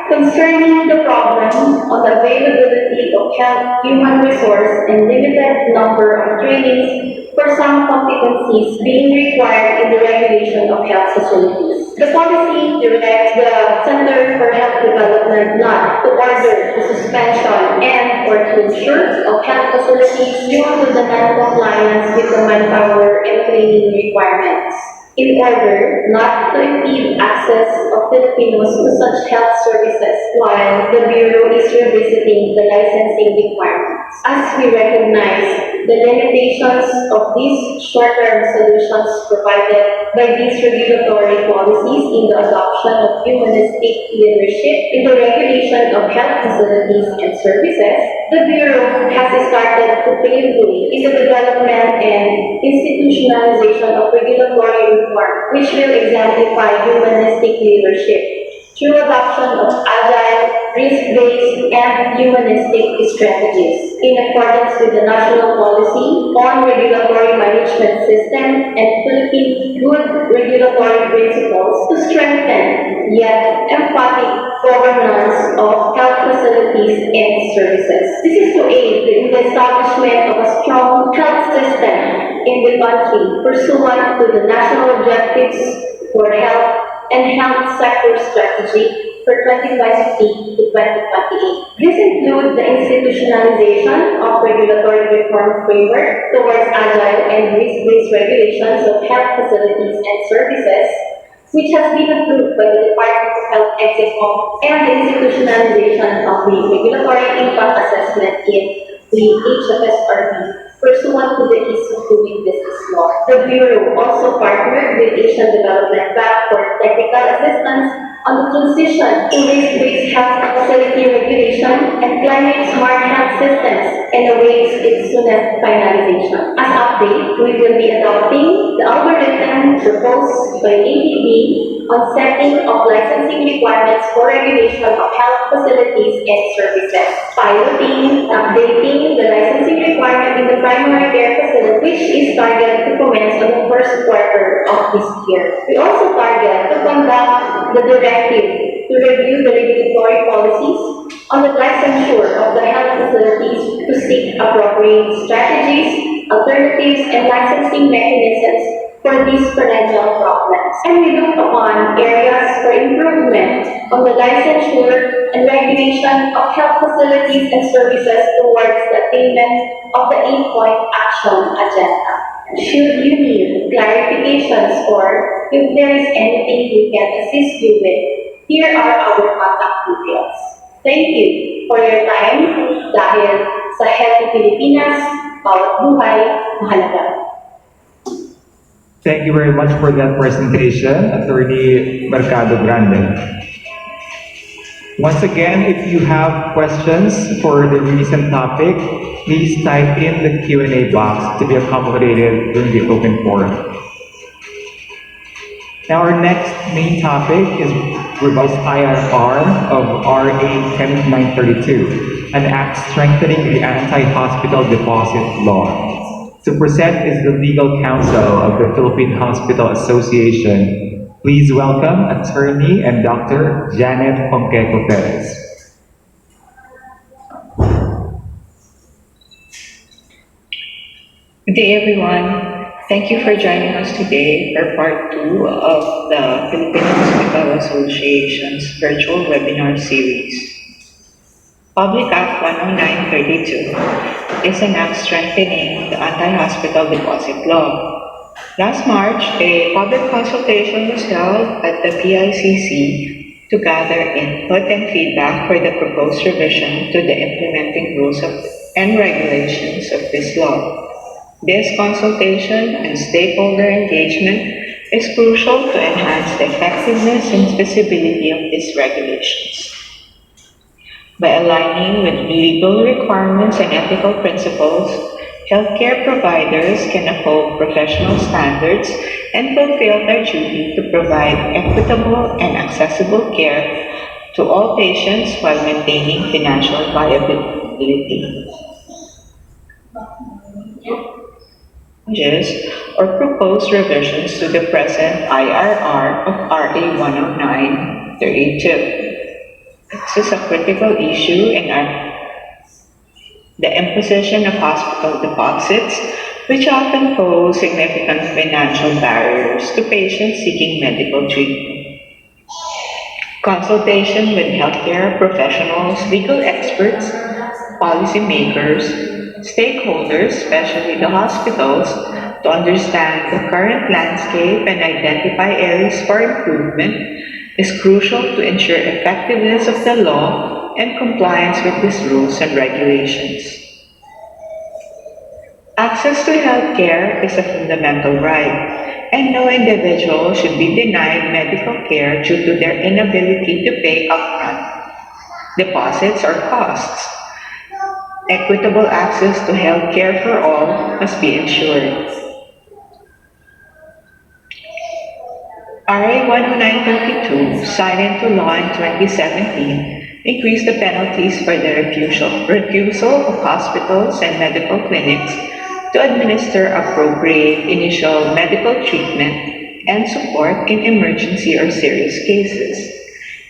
Concerning the problem on the availability of health, human resource, and limited number of trainings for some competencies being required in the regulation of health facilities. The policy directs the Center for Health Development not to order the suspension and or closure of health facilities due to the non-compliance with the manpower and training requirements, in order not to impede access of Filipinos to such health services while the Bureau is revisiting the licensing requirements. As we recognize the limitations of these short-term solutions provided by these regulatory policies in the adoption of humanistic leadership in the regulation of health facilities and services, the Bureau has started to pave the way in the development and institutionalization of regulatory reform, which will exemplify humanistic leadership through adoption of agile, risk-based, and humanistic strategies in accordance with the national policy on regulatory management system and Philippine good regulatory principles to strengthen yet emphatic governance of health facilities and services. This is to aid in the establishment of a strong health system in the country pursuant to the national objectives for health and health sector strategy for 2023 to 2028. This includes the institutionalization of regulatory reform framework towards agile and risk-based regulations of health facilities and services, which has been approved by the Department of Health Executive, and the institutionalization of the regulatory impact assessment in the HFSRB pursuant to the Ease of Doing Business law. The Bureau also partnered with Asian Development Bank for technical assistance on the transition to risk-based health facility regulation and climate smart health systems and awaits its soonest finalization. As update, we will be adopting the algorithm proposed by ADB on setting of licensing requirements for regulation of health facilities and services, piloting, updating the licensing requirement in the primary care facility, which is targeted to commence on the first quarter of this year. We also target to conduct the directive to review the regulatory policies on the licensure of the health facilities to seek appropriate strategies, alternatives, and licensing mechanisms for these perennial problems. And we look upon areas for improvement Amendment on the licensure and regulation of health facilities and services towards the attainment of the 8-point action agenda. Should you need clarifications or if there is anything we can assist you with, here are our contact details. Thank you for your time dahil sa Healthy Pilipinas, bawat buhay, mahalaga. Thank you very much for that presentation, Attorney Mercado Grande. Once again, if you have questions for the recent topic, please type in the Q&A box to be accommodated during the open forum. Now, our next main topic is revised IRR of RA 10932, an act strengthening the anti-hospital deposit law. To present is the legal counsel of the Philippine Hospital Association. Please welcome Attorney and Dr. Janet Ponqueco Perez. Good day, everyone. Thank you for joining us today for part 2 of the Philippine Hospital Association's virtual webinar series. Public Act 10932 is an act strengthening the anti-hospital deposit law. Last March, a public consultation was held at the PICC to gather input and feedback for the proposed revision to the implementing rules and regulations of this law. This consultation and stakeholder engagement is crucial to enhance the effectiveness and feasibility of these regulations. By aligning with legal requirements and ethical principles, healthcare providers can uphold professional standards and fulfill their duty to provide equitable and accessible care to all patients while maintaining financial viability. Changes or proposed revisions to the present IRR of RA 10932. This is a critical issue in the imposition of hospital deposits, which often pose significant financial barriers to patients seeking medical treatment. Consultation with healthcare professionals, legal experts, policymakers, stakeholders, especially the hospitals, to understand the current landscape and identify areas for improvement is crucial to ensure effectiveness of the law and compliance with these rules and regulations. Access to health care is a fundamental right, and no individual should be denied medical care due to their inability to pay upfront deposits or costs. Equitable access to health care for all must be ensured. RA 10932, signed into law in 2017, increased the penalties for the refusal of hospitals and medical clinics to administer appropriate initial medical treatment and support in emergency or serious cases.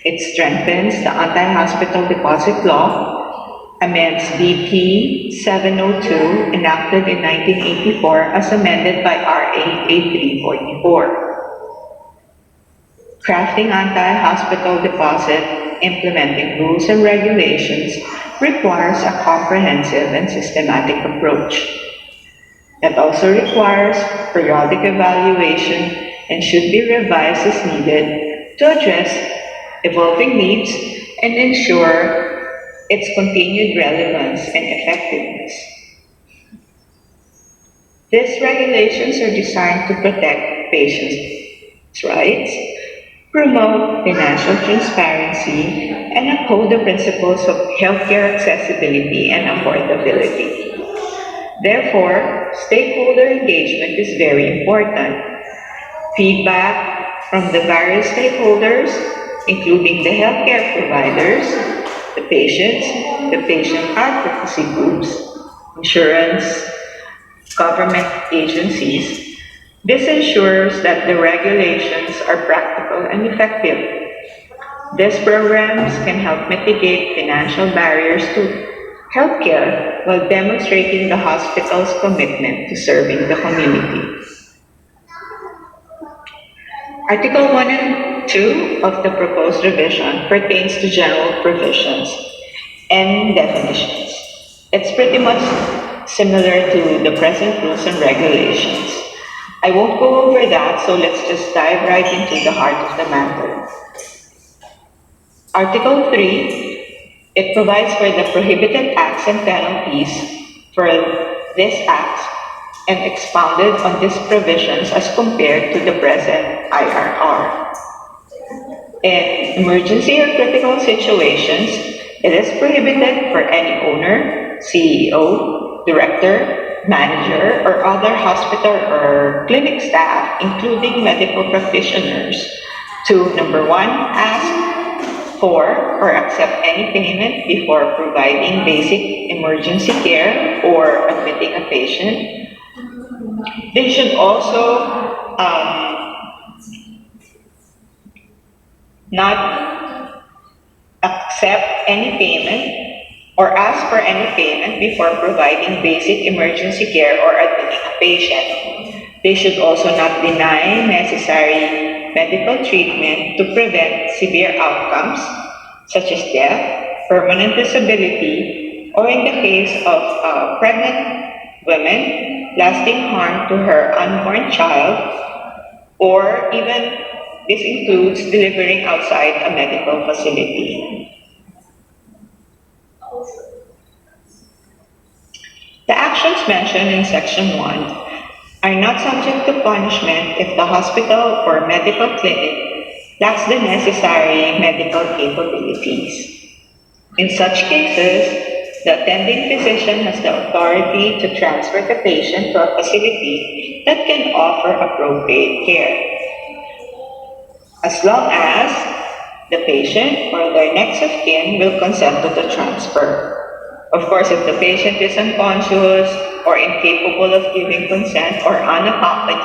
It strengthens the anti-hospital deposit law, amends BP 702, enacted in 1984 as amended by RA 8344. Crafting anti-hospital deposit implementing rules and regulations requires a comprehensive and systematic approach. It also requires periodic evaluation and should be revised as needed to address evolving needs and ensure its continued relevance and effectiveness. These regulations are designed to protect patients' rights, promote financial transparency, and uphold the principles of healthcare accessibility and affordability. Therefore, stakeholder engagement is very important. Feedback from the various stakeholders, including the healthcare providers, the patients, the patient advocacy groups, insurance, government agencies. This ensures that the regulations are practical and effective. These programs can help mitigate financial barriers to healthcare while demonstrating the hospital's commitment to serving the community. Article 2 of the proposed revision pertains to general provisions and definitions. It's pretty much similar to the present rules and regulations. I won't go over that, so let's just dive right into the heart of the matter. Article 3, it provides for the prohibited acts and penalties for this act and expounded on these provisions as compared to the present IRR. In emergency or critical situations, it is prohibited for any owner, CEO, director, manager, or other hospital or clinic staff, including medical practitioners, to number 1, ask for or accept any payment before providing basic emergency care or admitting a patient. They should also not accept any payment or ask for any payment before providing basic emergency care or admitting a patient. They should also not deny necessary medical treatment to prevent severe outcomes such as death, permanent disability, or in the case of pregnant women, lasting harm to her unborn child, or even this includes delivering outside a medical facility. The actions mentioned in Section 1 are not subject to punishment if the hospital or medical clinic lacks the necessary medical capabilities. In such cases, the attending physician has the authority to transfer the patient to a facility that can offer appropriate care, as long as the patient or their next of kin will consent to the transfer. Of course, if the patient is unconscious or incapable of giving consent or unaccompanied,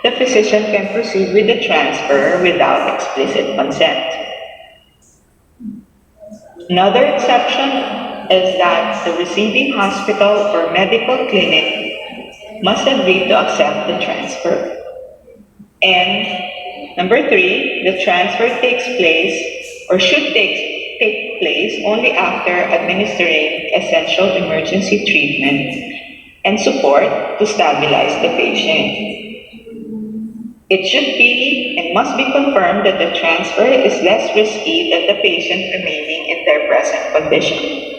the physician can proceed with the transfer without explicit consent. Another exception is that the receiving hospital or medical clinic must agree to accept the transfer. And number 3, the transfer takes place or should take place only after administering essential emergency treatment and support to stabilize the patient. It should be and must be confirmed that the transfer is less risky than the patient remaining in their present condition.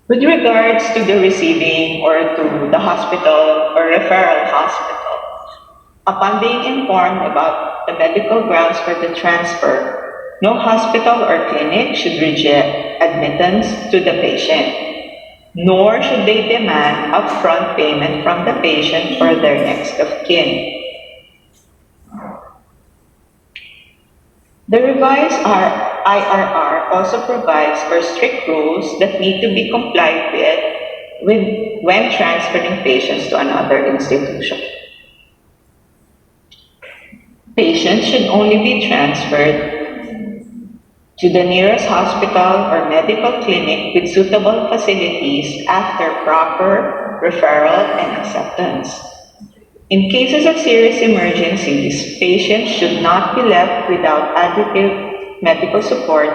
With regards to the receiving or to the hospital or referral hospital, upon being informed about the medical grounds for the transfer, no hospital or clinic should reject admittance to the patient, nor should they demand upfront payment from the patient or their next of kin. The revised IRR also provides for strict rules that need to be complied with when transferring patients to another institution. Patients should only be transferred to the nearest hospital or medical clinic with suitable facilities after proper referral and acceptance. In cases of serious emergencies, patients should not be left without adequate medical support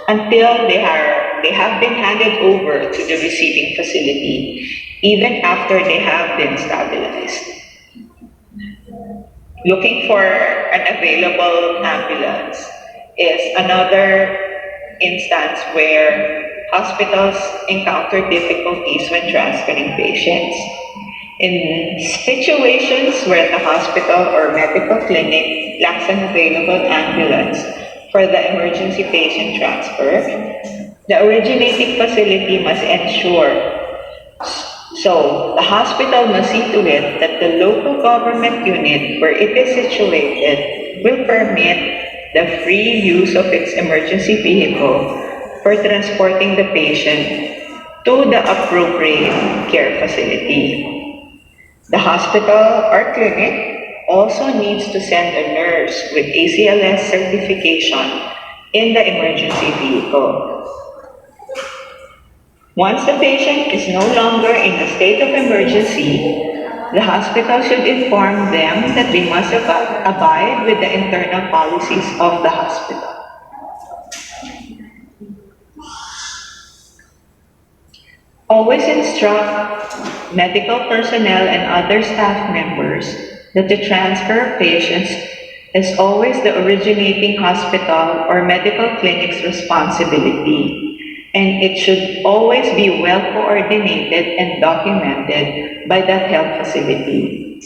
until they have been handed over to the receiving facility, even after they have been stabilized. Looking for an available ambulance is another instance where hospitals encounter difficulties when transferring patients. In situations where the hospital or medical clinic lacks an available ambulance for the emergency patient transfer, the originating facility must ensure. So, the hospital must see to it that the local government unit where it is situated will permit the free use of its emergency vehicle for transporting the patient to the appropriate care facility. The hospital or clinic also needs to send a nurse with ACLS certification in the emergency vehicle. Once the patient is no longer in a state of emergency, The hospital should inform them that they must abide with the internal policies of the hospital. Always instruct medical personnel and other staff members that the transfer of patients is always the originating hospital or medical clinic's responsibility, and it should always be well coordinated and documented by that health facility.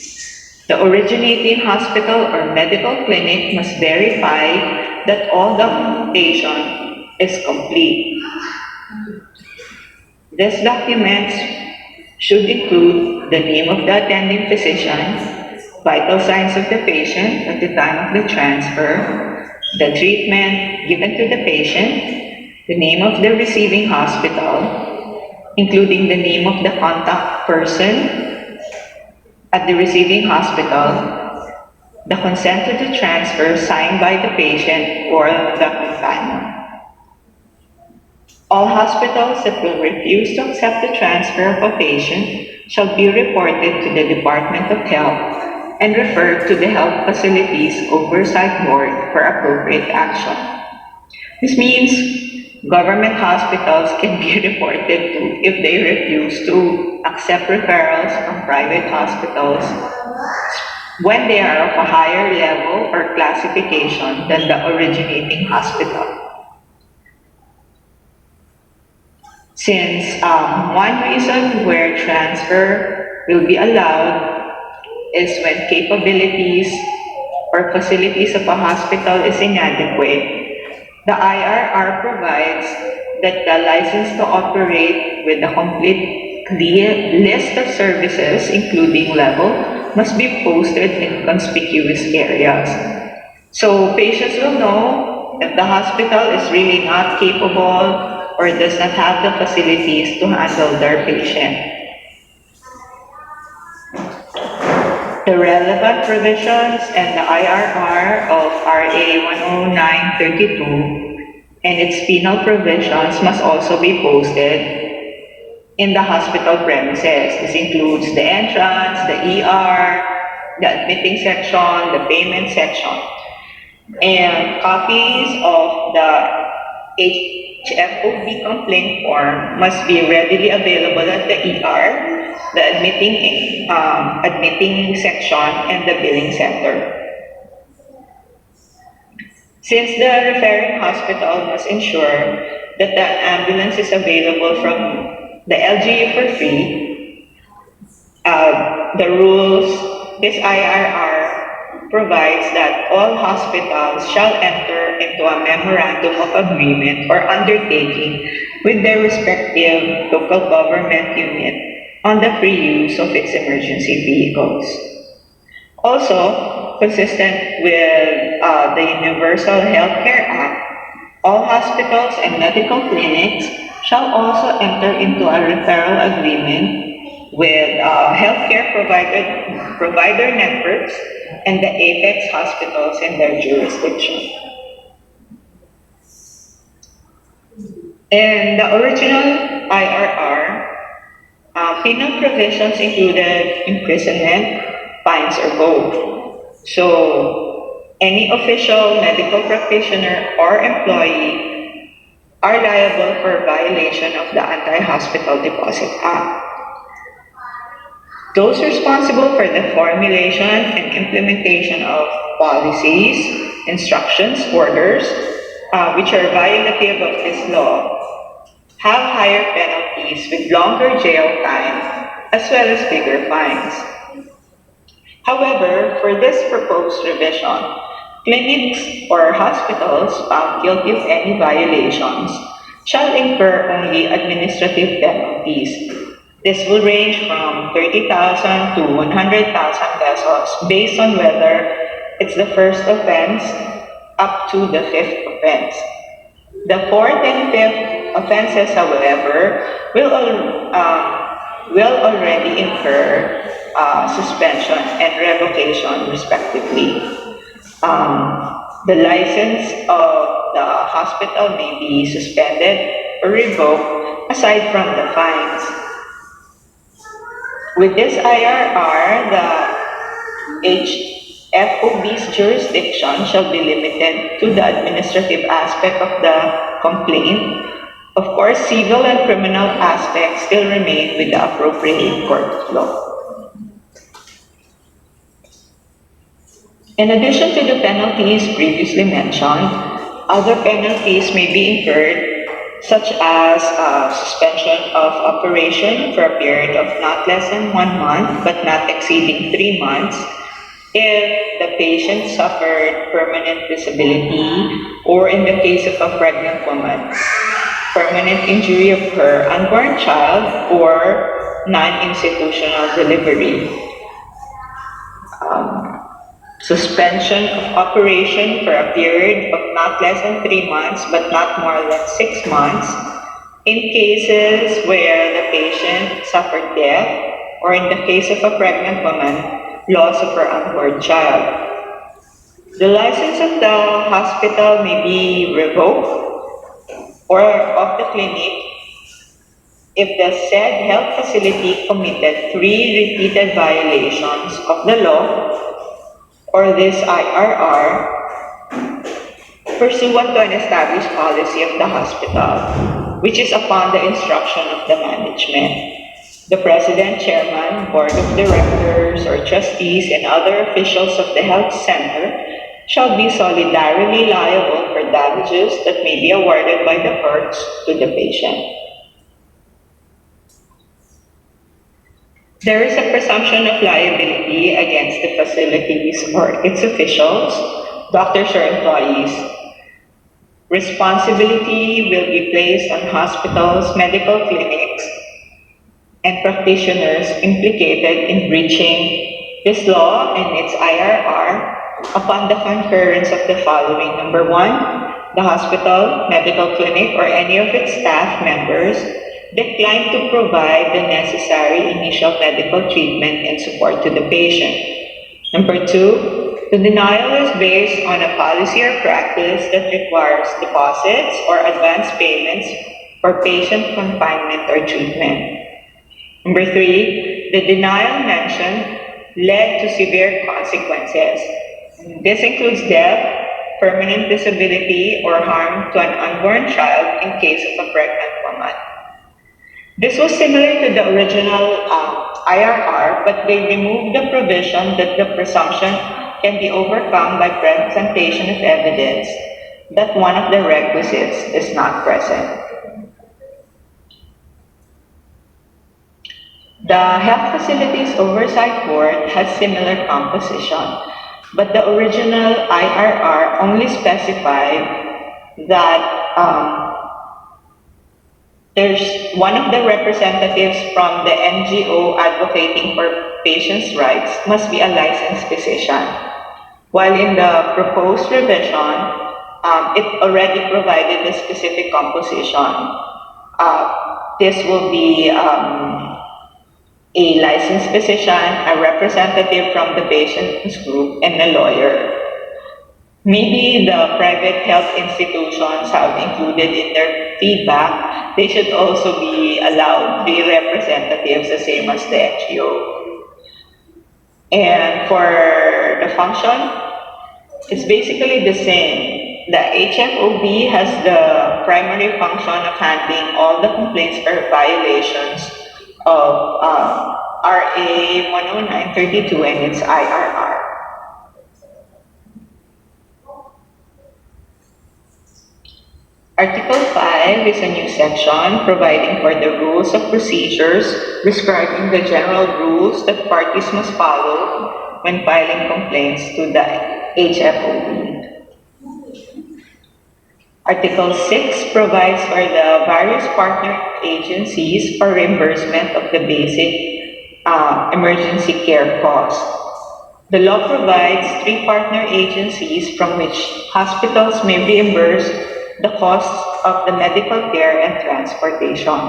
The originating hospital or medical clinic must verify that all documentation is complete. These documents should include the name of the attending physician, vital signs of the patient at the time of the transfer, the treatment given to the patient, the name of the receiving hospital, including the name of the contact person at the receiving hospital, the consent to the transfer signed by the patient or the companion. All hospitals that will refuse to accept the transfer of a patient shall be reported to the Department of Health and referred to the Health Facilities Oversight Board for appropriate action. This means government hospitals can be reported to if they refuse to accept referrals from private hospitals when they are of a higher level or classification than the originating hospital. Since one reason where transfer will be allowed is when capabilities or facilities of a hospital is inadequate, the IRR provides that the license to operate with a complete list of services, including level, must be posted in conspicuous areas. So patients will know if the hospital is really not capable or does not have the facilities to handle their patient. The relevant provisions and the IRR of RA 10932 and its penal provisions must also be posted in the hospital premises. This includes the entrance, the ER, the admitting section, the payment section. And copies of the HFOB complaint form must be readily available at the ER, the admitting section, and the billing center. Since the referring hospital must ensure that the ambulance is available from the LGU for free, the rules, this IRR provides that all hospitals shall enter into a memorandum of agreement or undertaking with their respective local government unit on the free use of its emergency vehicles. Also, consistent with the Universal Healthcare Act, all hospitals and medical clinics shall also enter into a referral agreement with healthcare provider networks and the apex hospitals in their jurisdiction. In the original IRR, penal provisions included imprisonment, fines, or both. So, any official medical practitioner or employee are liable for violation of the Anti-Hospital Deposit Act. Those responsible for the formulation and implementation of policies, instructions, orders, which are violative of this law, have higher penalties with longer jail time as well as bigger fines. However, for this proposed revision, clinics or hospitals found guilty of any violations shall incur only administrative penalties. This will range from 30,000 to 100,000 pesos based on whether it's the first offense up to the fifth offense. The fourth and fifth offenses, however, will already incur suspension and revocation respectively. The license of the hospital may be suspended or revoked aside from the fines. With this IRR, the HFOB's jurisdiction shall be limited to the administrative aspect of the complaint. Of course, civil and criminal aspects still remain with the appropriate court of law. In addition to the penalties previously mentioned, other penalties may be incurred, such as suspension of operation for a period of not less than 1 month but not exceeding 3 months if the patient suffered permanent disability, or in the case of a pregnant woman, permanent injury of her unborn child or non-institutional delivery. Suspension of operation for a period of not less than 3 months but not more than 6 months in cases where the patient suffered death, or in the case of a pregnant woman, loss of her unborn child. The license of the hospital may be revoked or of the clinic if the said health facility committed 3 repeated violations of the law or this IRR pursuant to an established policy of the hospital, which is upon the instruction of the management. The president, chairman, board of directors, or trustees and other officials of the health center shall be solidarily liable for damages that may be awarded by the courts to the patient. There is a presumption of liability against the facilities or its officials, doctors or employees. Responsibility will be placed on hospitals, medical clinics, and practitioners implicated in breaching this law and its IRR upon the concurrence of the following. Number 1, the hospital, medical clinic, or any of its staff members decline to provide the necessary initial medical treatment and support to the patient. Number 2, the denial is based on a policy or practice that requires deposits or advance payments for patient confinement or treatment. Number 3, the denial mentioned led to severe consequences. This includes death, permanent disability, or harm to an unborn child in case of a pregnant woman. This was similar to the original IRR, but they removed the provision that the presumption can be overcome by presentation of evidence that one of the requisites is not present. The Health Facilities Oversight Board has similar composition, but the original IRR only specified that there's one of the representatives from the NGO advocating for patients' rights must be a licensed physician, while in the proposed revision, it already provided a specific composition. This will be a licensed physician, a representative from the patient's group, and a lawyer. Maybe the private health institutions have included in their feedback, they should also be allowed 3 representatives, the same as the NGO. And for the function, it's basically the same. The HFOB has the primary function of handling all the complaints or violations of RA 10932 and its IRR. Article 5 is a new section providing for the rules of procedures, describing the general rules that parties must follow when filing complaints to the HFOB. Article 6 provides for the various partner agencies for reimbursement of the basic emergency care costs. The law provides 3 partner agencies from which hospitals may reimburse the costs of the medical care and transportation.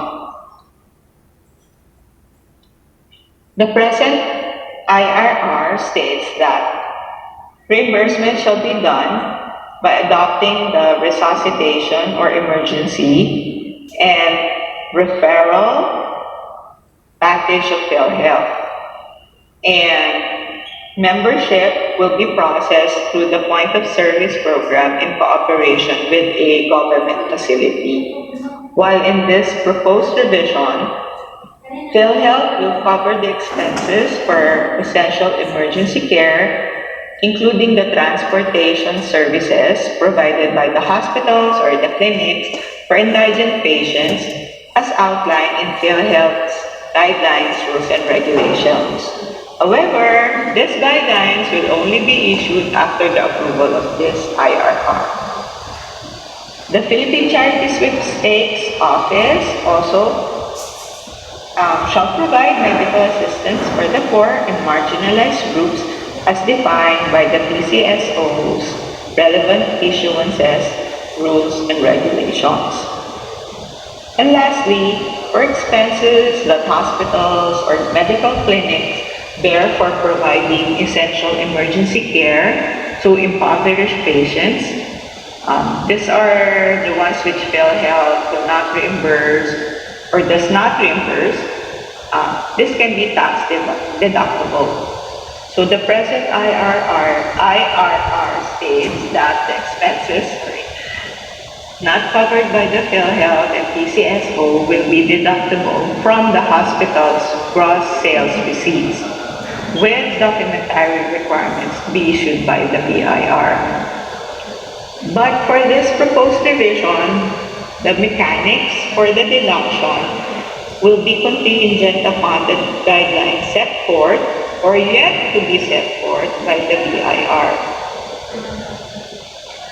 The present IRR states that reimbursement shall be done by adopting the resuscitation or emergency and referral package of PhilHealth. and membership will be processed through the point of service program in cooperation with a government facility. While in this proposed revision, PhilHealth will cover the expenses for essential emergency care, including the transportation services provided by the hospitals or the clinics for indigent patients as outlined in PhilHealth's guidelines, rules, and regulations. However, these guidelines will only be issued after the approval of this IRR. The Philippine Charity Sweepstakes Office also shall provide medical assistance for the poor and marginalized groups as defined by the PCSO's relevant issuances, rules, and regulations. And lastly, for expenses that hospitals or medical clinics bear for providing essential emergency care to impoverished patients, these are the ones which PhilHealth will not reimburse or does not reimburse. This can be tax deductible. So the present IRR states that the expenses not covered by the PhilHealth and PCSO will be deductible from the hospital's gross sales receipts, with documentary requirements to be issued by the BIR. But for this proposed revision, the mechanics for the deduction will be contingent upon the guidelines set forth or yet to be set forth by the BIR.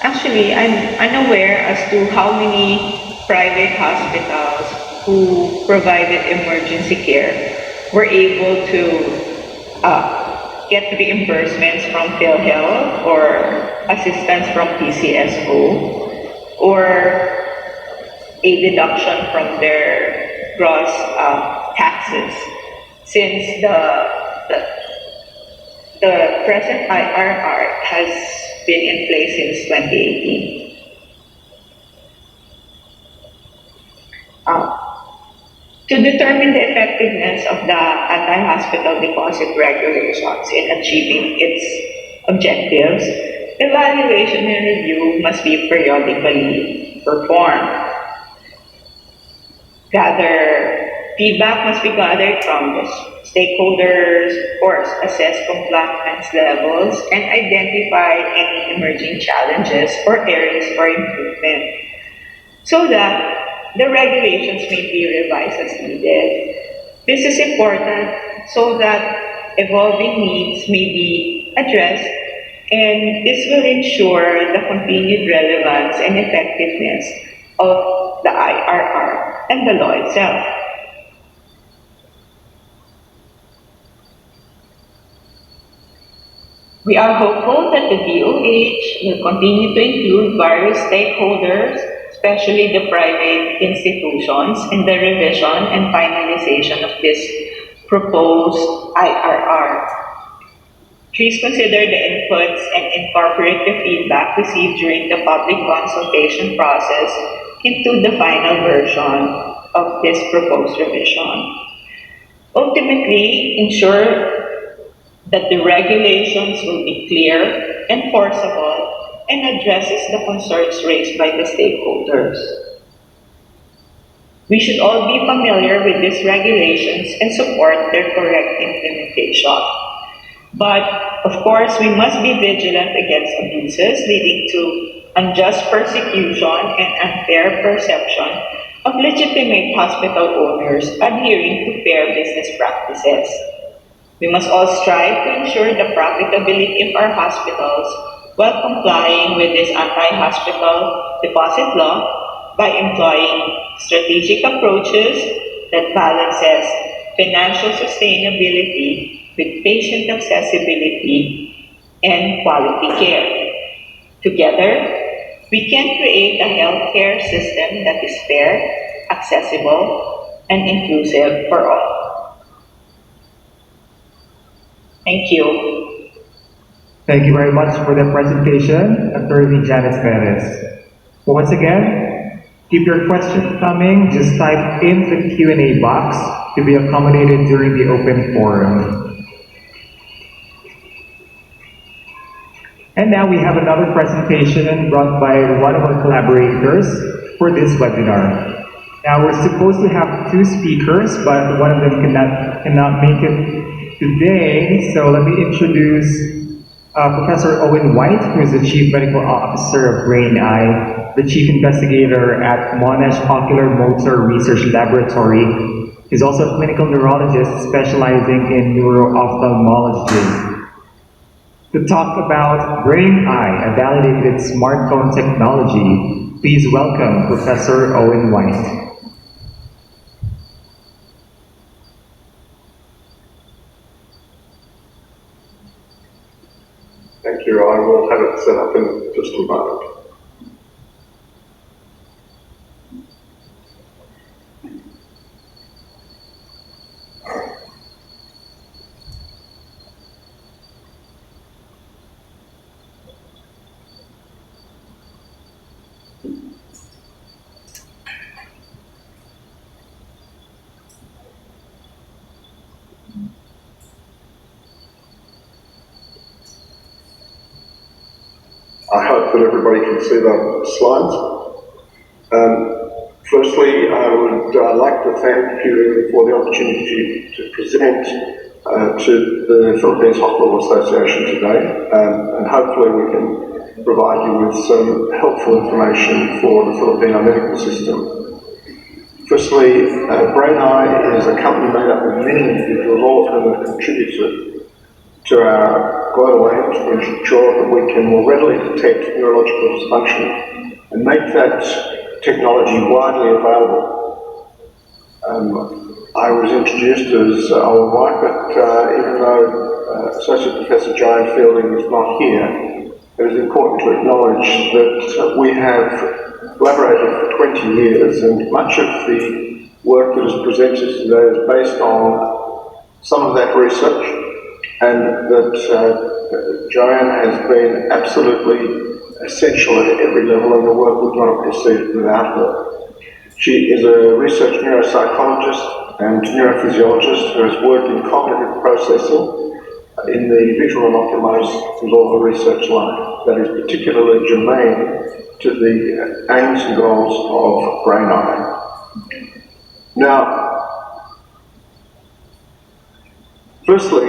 Actually, I'm unaware as to how many private hospitals who provided emergency care were able to get reimbursements from PhilHealth or assistance from PCSO or a deduction from their gross taxes, since the present IRR has been in place since 2018. To determine the effectiveness of the anti-hospital deposit regulations in achieving its objectives, evaluation and review must be periodically performed. Feedback must be gathered from the stakeholders, of course, assess compliance levels, and identify any emerging challenges or areas for improvement, so that the regulations may be revised as needed. This is important so that evolving needs may be addressed, and this will ensure the continued relevance and effectiveness of the IRR and the law itself. We are hopeful that the DOH will continue to include various stakeholders, especially the private institutions, in the revision and finalization of this proposed IRR. Please consider the inputs and incorporate the feedback received during the public consultation process into the final version of this proposed revision. Ultimately, ensure that the regulations will be clear, enforceable, and addresses the concerns raised by the stakeholders. We should all be familiar with these regulations and support their correct implementation. But, of course, we must be vigilant against abuses leading to unjust persecution and unfair perception of legitimate hospital owners adhering to fair business practices. We must all strive to ensure the profitability of our hospitals while complying with this anti-hospital deposit law by employing strategic approaches that balances financial sustainability with patient accessibility and quality care. Together, we can create a healthcare system that is fair, accessible, and inclusive for all. Thank you. Thank you very much for the presentation, Attorney Janice Perez. So once again, keep your questions coming. Just type in the Q&A box to be accommodated during the open forum. And now we have another presentation brought by one of our collaborators for this webinar. Now we're supposed to have two speakers, but one of them cannot make it today. So let me introduce Professor Owen White, who is the Chief Medical Officer of Brain Eye, the Chief Investigator at Monash Ocular Motor Research Laboratory. He's also a clinical neurologist specializing in neuro-ophthalmology. To talk about Brain Eye, a validated smartphone technology, please welcome Professor Owen White. Thank you. I will have it set up in just a moment. I hope that everybody can see the slides. Firstly, I would like to thank you for the opportunity to present to the Philippines Hospital Association today, and hopefully we can provide you with some helpful information for the Filipino medical system. Firstly, Brain Eye is a company made up of many individuals, all of whom have contributed to our global aim to ensure that we can more readily detect neurological dysfunction and make that technology widely available. I was introduced as Owen White, but even though Associate Professor Joanne Fielding is not here, it is important to acknowledge that we have collaborated for 20 years, and much of the work that is presented today is based on some of that research, and that Joanne has been absolutely essential at every level, and the work would not have proceeded without her. She is a research neuropsychologist and neurophysiologist who has worked in cognitive processing in the visual and oculomotor research line that is particularly germane to the aims and goals of Brain Eye. Now, firstly,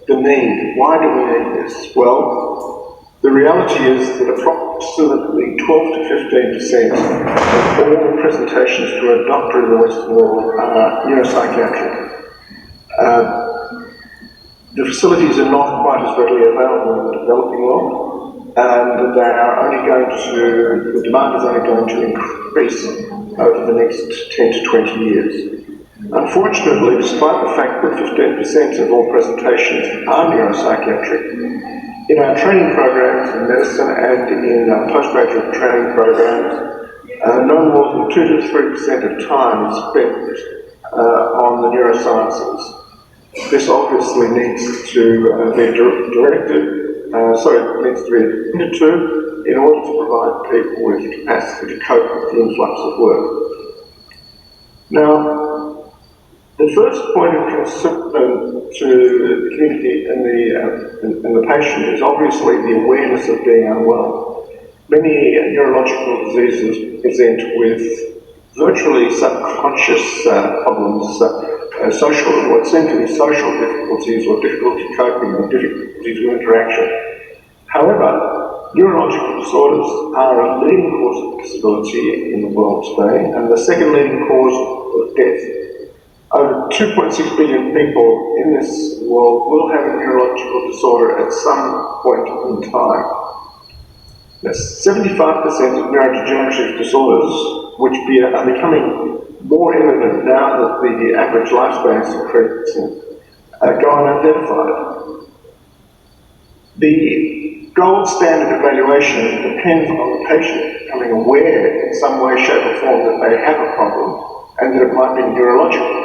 the need. Why do we need this? Well, the reality is that approximately 12 to 15% of all presentations to a doctor in the Western world are neuropsychiatric. The facilities are not quite as readily available in the developing world, and they are the demand is only going to increase over the next 10 to 20 years. Unfortunately, despite the fact that 15% of all presentations are neuropsychiatric, in our training programs in medicine and in postgraduate training programs, no more than 2 to 3% of time is spent on the neurosciences. This obviously needs to be needs to be attended to in order to provide people with capacity to cope with the influx of work. Now, the first point of concern to the community and the patient is obviously the awareness of being unwell. Many neurological diseases present with virtually subconscious problems, what seem to be social difficulties or difficulty coping or difficulties with interaction. However, neurological disorders are a leading cause of disability in the world today, and the second leading cause of death. Over 2.6 billion people in this world will have a neurological disorder at some point in time. Now, 75% of neurodegenerative disorders, which are becoming more evident now that the average lifespan is increasing, go unidentified. The gold standard evaluation depends on the patient becoming aware in some way, shape or form that they have a problem and that it might be neurological.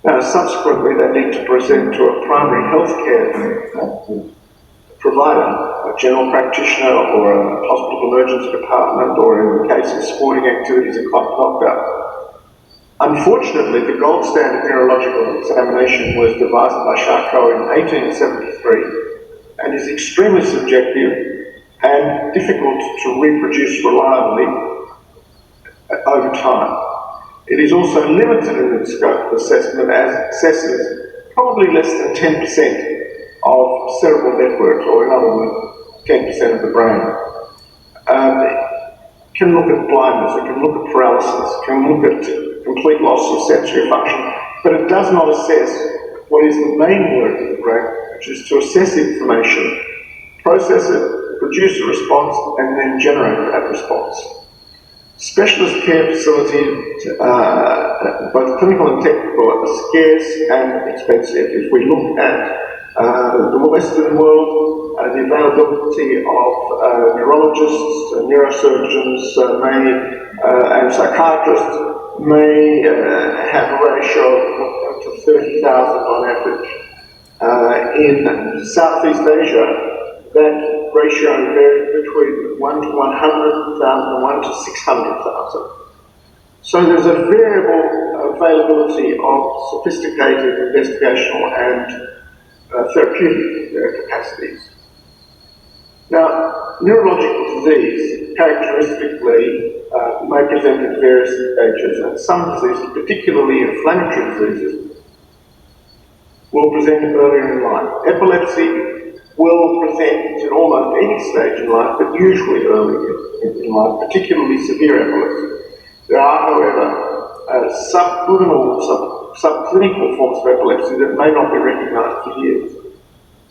Now, subsequently, they need to present to a primary health care provider, a general practitioner or a hospital emergency department, or in the case of sporting activities, a doctor. Unfortunately, the gold standard neurological examination was devised by Charcot in 1873 and is extremely subjective and difficult to reproduce reliably over time. It is also limited in its scope of assessment as it assesses probably less than 10% of cerebral networks, or in other words, 10% of the brain. It can look at blindness, it can look at paralysis, it can look at complete loss of sensory function, but it does not assess what is the main work of the brain, which is to assess information, process it, produce a response, and then generate that response. Specialist care facilities, both clinical and technical, are scarce and expensive. If we look at the Western world, the availability of neurologists, neurosurgeons, and psychiatrists may have a ratio of 30,000 on average. In Southeast Asia, that ratio varies between 1 to 100,000 and 1 to 600,000. So there's a variable availability of sophisticated investigational and therapeutic capacities. Now, neurological disease characteristically may present at various stages, and some diseases, particularly inflammatory diseases, will present earlier in life. Epilepsy will present at almost any stage in life, but usually early in life, particularly severe epilepsy. There are, however, subclinical forms of epilepsy that may not be recognized for years.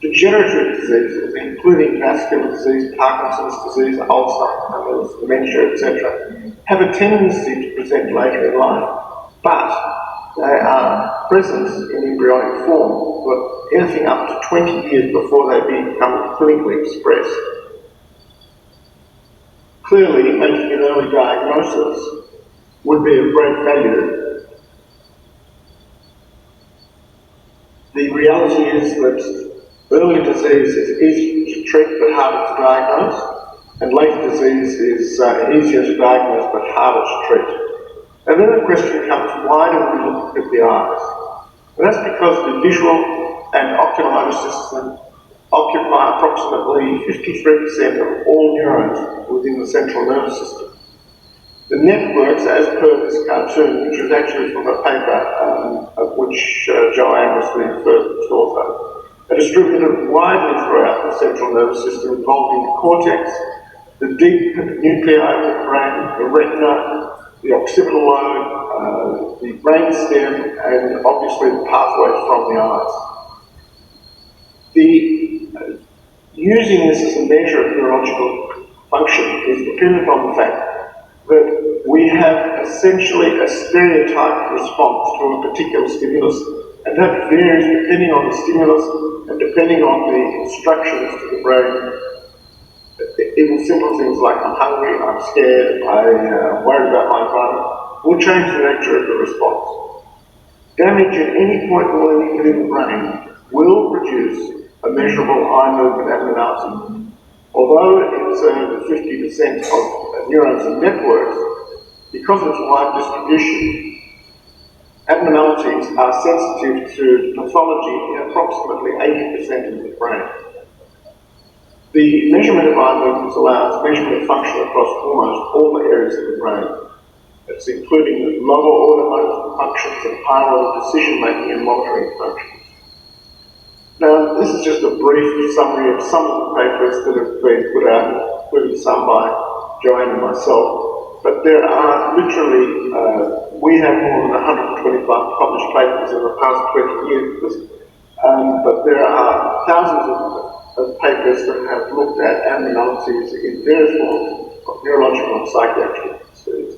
Degenerative diseases, including vascular disease, Parkinson's disease, Alzheimer's, dementia, etc., have a tendency to present later in life, but they are present in embryonic form for anything up to 20 years before they become clinically expressed. Clearly, making an early diagnosis would be of great value. The reality is that early disease is easy to treat but harder to diagnose, and late disease is easier to diagnose but harder to treat. And then the question comes, why do we look at the eyes? And that's because the visual and oculomotor system occupy approximately 53% of all neurons within the central nervous system. The networks, as per this cartoon, which is actually from a paper of which Joanne was the first author, are distributed widely throughout the central nervous system, involving the cortex, the deep nuclei of the brain, the retina, the occipital lobe, the brainstem, and obviously the pathways from the eyes. Using this as a measure of neurological function is dependent on the fact that we have essentially a stereotyped response to a particular stimulus, and that varies depending on the stimulus and depending on the instructions to the brain. Even simple things like I'm hungry, I'm scared, I'm worried about my environment will change the nature of the response. Damage at any point within the brain will produce a measurable eye movement abnormality. Although it's 50% of neurons and networks, because of its wide distribution, abnormalities are sensitive to pathology in approximately 80% of the brain. The measurement of eye movements allows measurement of function across almost all the areas of the brain. It's including the lower order motor functions and higher order decision-making and monitoring functions. Now, this is just a brief summary of some of the papers that have been put out, including some by Joanne and myself. But there are literally, we have more than 125 published papers in the past 20 years, but there are thousands of papers that have looked at abnormalities in various forms of neurological and psychiatric disease.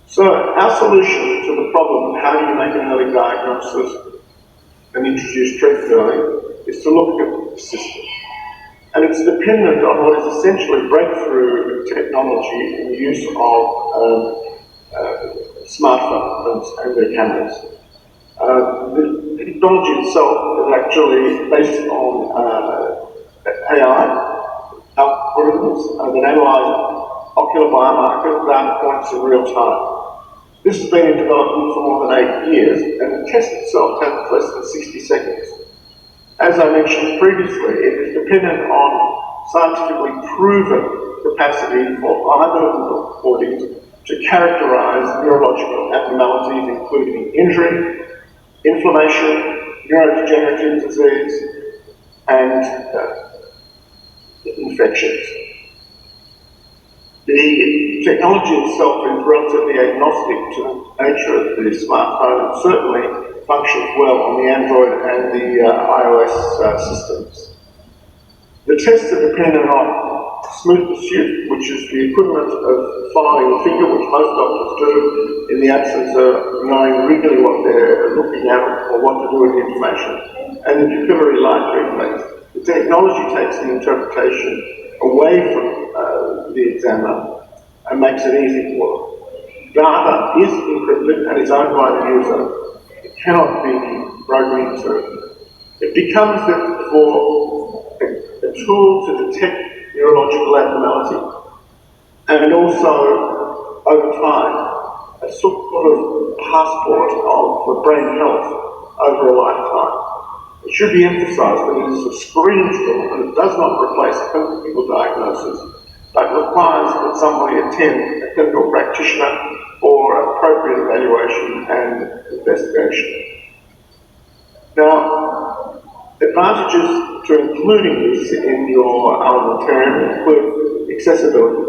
So our solution to the problem of how do you make an early diagnosis and introduce treatment early is to look at the system. And it's dependent on what is essentially breakthrough technology in the use of smartphones and their cameras. The technology itself is actually based on AI algorithms that analyze ocular biomarker data points in real time. This has been in development for more than 8 years, and the test itself takes less than 60 seconds. As I mentioned previously, it is dependent on scientifically proven capacity for eye movement bodies to characterize neurological abnormalities, including injury, inflammation, neurodegenerative disease, and infections. The technology itself is relatively agnostic to the nature of the smartphone and certainly functions well on the Android and the iOS systems. The tests are dependent on smooth pursuit, which is the equivalent of following the finger, which most doctors do in the absence of knowing really what they're looking at or what to do with the information, and the pupillary light reflex. The technology takes the interpretation away from the examiner and makes it easy for them. Data is encrypted and is owned by the user. It cannot be broken into. It becomes, therefore, a tool to detect neurological abnormality and also, over time, a sort of passport of brain health over a lifetime. It should be emphasised that it is a screening tool and it does not replace clinical diagnosis, but requires that somebody attend a clinical practitioner for appropriate evaluation and investigation. Now, advantages to including this in your armamentarium include accessibility.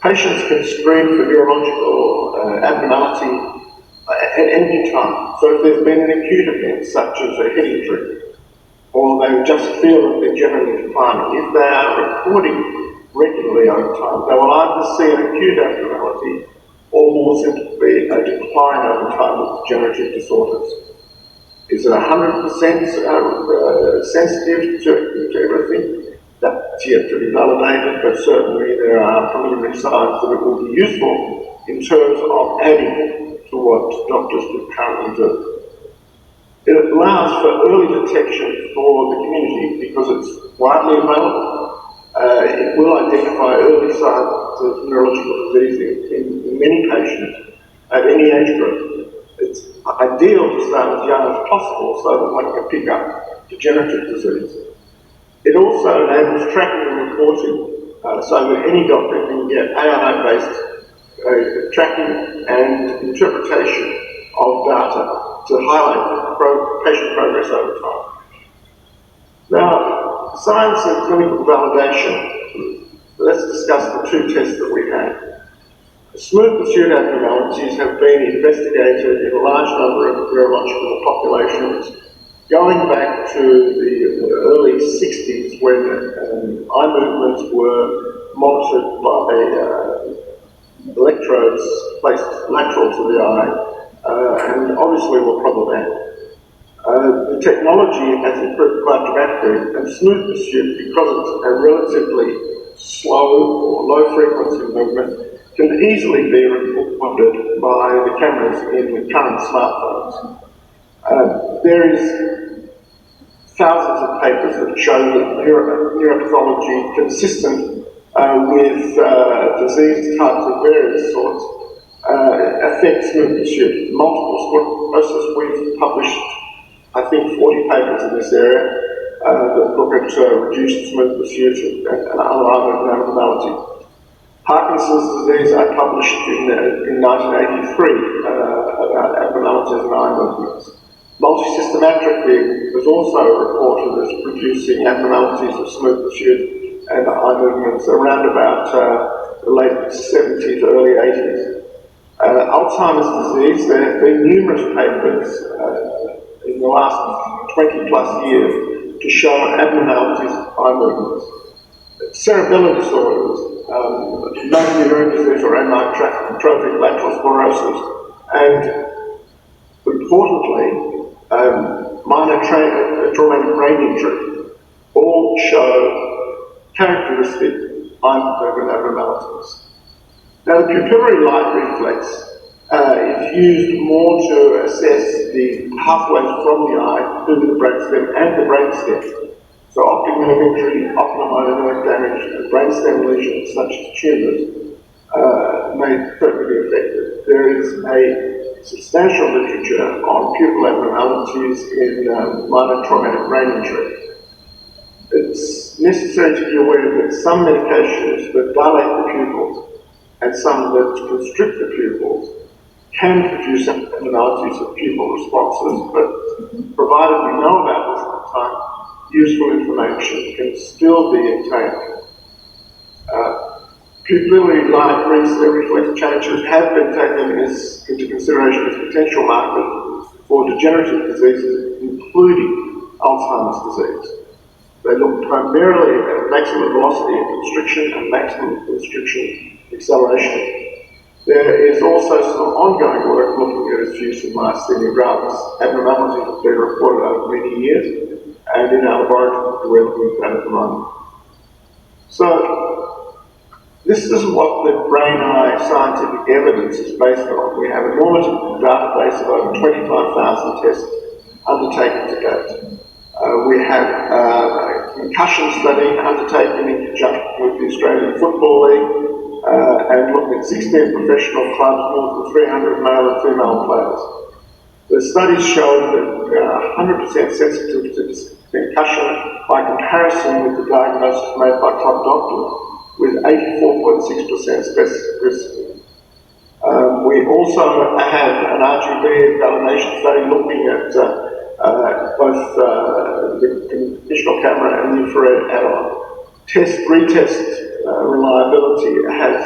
Patients can screen for neurological abnormality at any time. So if there's been an acute event, such as a head injury, or they just feel that they're generally fine, if they are recording regularly over time, they will either see an acute abnormality or more simply a decline over time with degenerative disorders. Is it 100% sensitive to everything? That's yet to be validated, but certainly there are preliminary signs that it will be useful in terms of adding to what doctors could currently do. It allows for early detection for the community because it's widely available. It will identify early signs of neurological disease in many patients at any age group. It's ideal to start as young as possible so that one can pick up degenerative disease. It also enables tracking and reporting so that any doctor can get AI-based tracking and interpretation of data to highlight patient progress over time. Now, science and clinical validation. Let's discuss the two tests that we had. Smooth pursuit abnormalities have been investigated in a large number of neurological populations, going back to the early 60s when eye movements were monitored by electrodes placed lateral to the eye, and obviously were problematic. The technology has improved quite dramatically, and smooth pursuit, because it's a relatively slow or low frequency movement, can easily be recorded by the cameras in the current smartphones. There is thousands of papers that show that neuropathology consistent with disease types of various sorts affects smooth pursuit. Multiple sclerosis, we've published, I think, 40 papers in this area that look at reduced smooth pursuit and other abnormality. Parkinson's disease I published in 1983 about abnormalities in eye movements. Multisystem atrophy was also reported as producing abnormalities of smooth pursuit and eye movements around about the late 70s, early 80s. Alzheimer's disease, there have been numerous papers in the last 20 plus years to show abnormalities of eye movements. Cerebellar disorders, motor neuron disease or amyotrophic lateral sclerosis, and importantly, minor traumatic brain injury, all show characteristic eye movement abnormalities. Now, the pupillary light reflex is used more to assess the pathways from the eye to the brainstem and the brainstem. So optic nerve injury, ocular nerve damage, and brainstem lesions such as tumours may certainly be affected. There is a substantial literature on pupil abnormalities in minor traumatic brain injury. it's necessary to be aware that some medications that dilate the pupils and some that constrict the pupils can produce abnormalities of pupil responses, but provided we know about this at the time, useful information can still be obtained. Pupillary light reflex changes have been taken into consideration as potential markers for degenerative diseases, including Alzheimer's disease. They look primarily at maximum velocity constriction and maximum constriction acceleration. There is also some ongoing work looking at its use in myasthenia gravis. Abnormalities have been reported over many years, and in our laboratory we're looking at that at the moment. So, this is what the brain-eye scientific evidence is based on. We have a normative database of over 25,000 tests undertaken to date. We have a concussion study undertaken in conjunction with the Australian Football League and looking at 16 professional clubs, more than 300 male and female players. The studies showed that we are 100% sensitive to concussion by comparison with the diagnosis made by club doctors, with 84.6% specificity. We also have an RGB validation study looking at both the conventional camera and the infrared add-on. Retest reliability has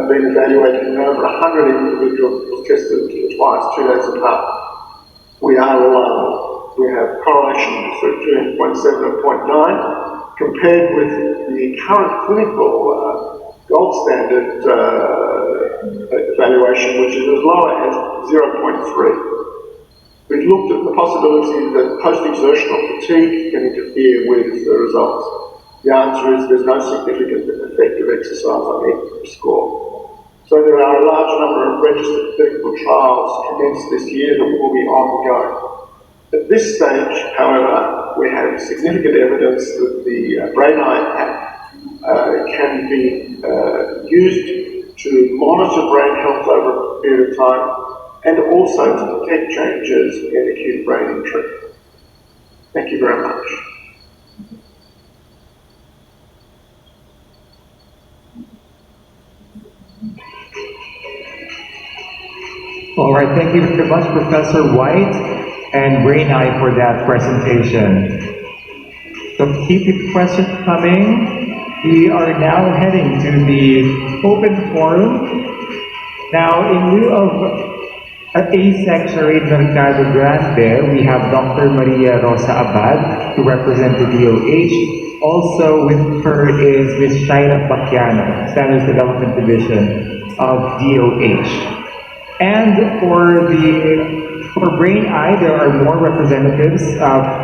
been evaluated in over 100 individuals tested twice, 2 days apart. We are reliable. We have correlation between 0.7 and 0.9. Compared with the current clinical gold standard evaluation, which is as low as 0.3. We've looked at the possibility that post-exertional fatigue can interfere with the results. The answer is there's no significant effect of exercise on the score. So there are a large number of registered clinical trials commenced this year that will be ongoing. At this stage, however, we have significant evidence that the brain-eye app can be used to monitor brain health over a period of time and also to detect changes in acute brain injury. Thank you very much. All right, thank you very much, Professor White and Brain-Eye for that presentation. So keep the questions coming. We are now heading to the open forum. Now, in lieu of A-Sec Charade Mercado Grande, we have Dr. Maria Rosa Abad to represent the DOH. Also with her is Ms. Shaira Pacquiano, Standards Development Division of DOH. And for Brain-Eye, there are more representatives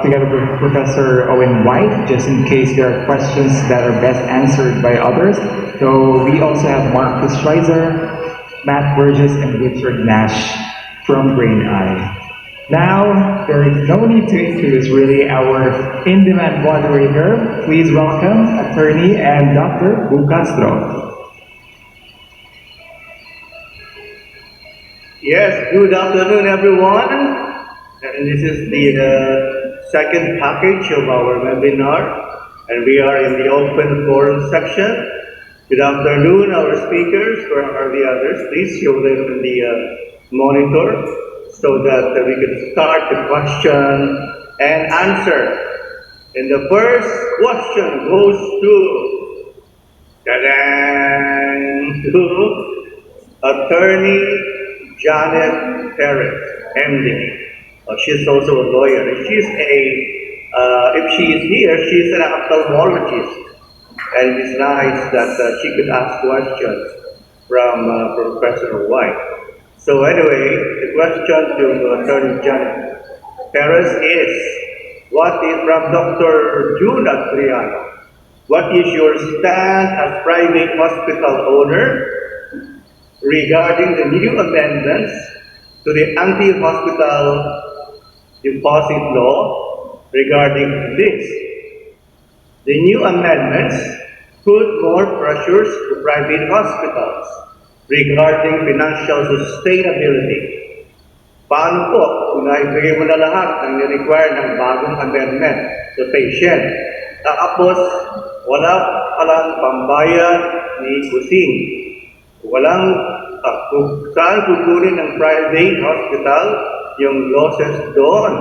together with Professor Owen White, just in case there are questions that are best answered by others. So we also have Marcus Schweizer, Matt Burgess, and Richard Nash from Brain-Eye. Now, there is no need to introduce really our in-demand moderator. Please welcome attorney and Dr. Bu Castro. Yes, good afternoon everyone. And this is the second package of our webinar, and we are in the open forum section. Good afternoon, our speakers. Where are the others? Please show them in the monitor so that we can start the question and answer. And the first question goes to Attorney Janet Perez, MD. She's also a lawyer. If she is here, she's an ophthalmologist. And it's nice that she could ask questions from Professor White. So anyway, the question to Attorney Janet Perez is, from Dr. June Adriano, what is your stand as private hospital owner regarding the new amendments to the anti-hospital deposit law regarding this? The new amendments put more pressures to private hospitals regarding financial sustainability. Paano po kung naibigay mo na lahat ng ni-require ng bagong amendment sa patient Tapos, wala palang pambayad ni Kusing. Walang kung saan kukunin ng private hospital yung losses doon.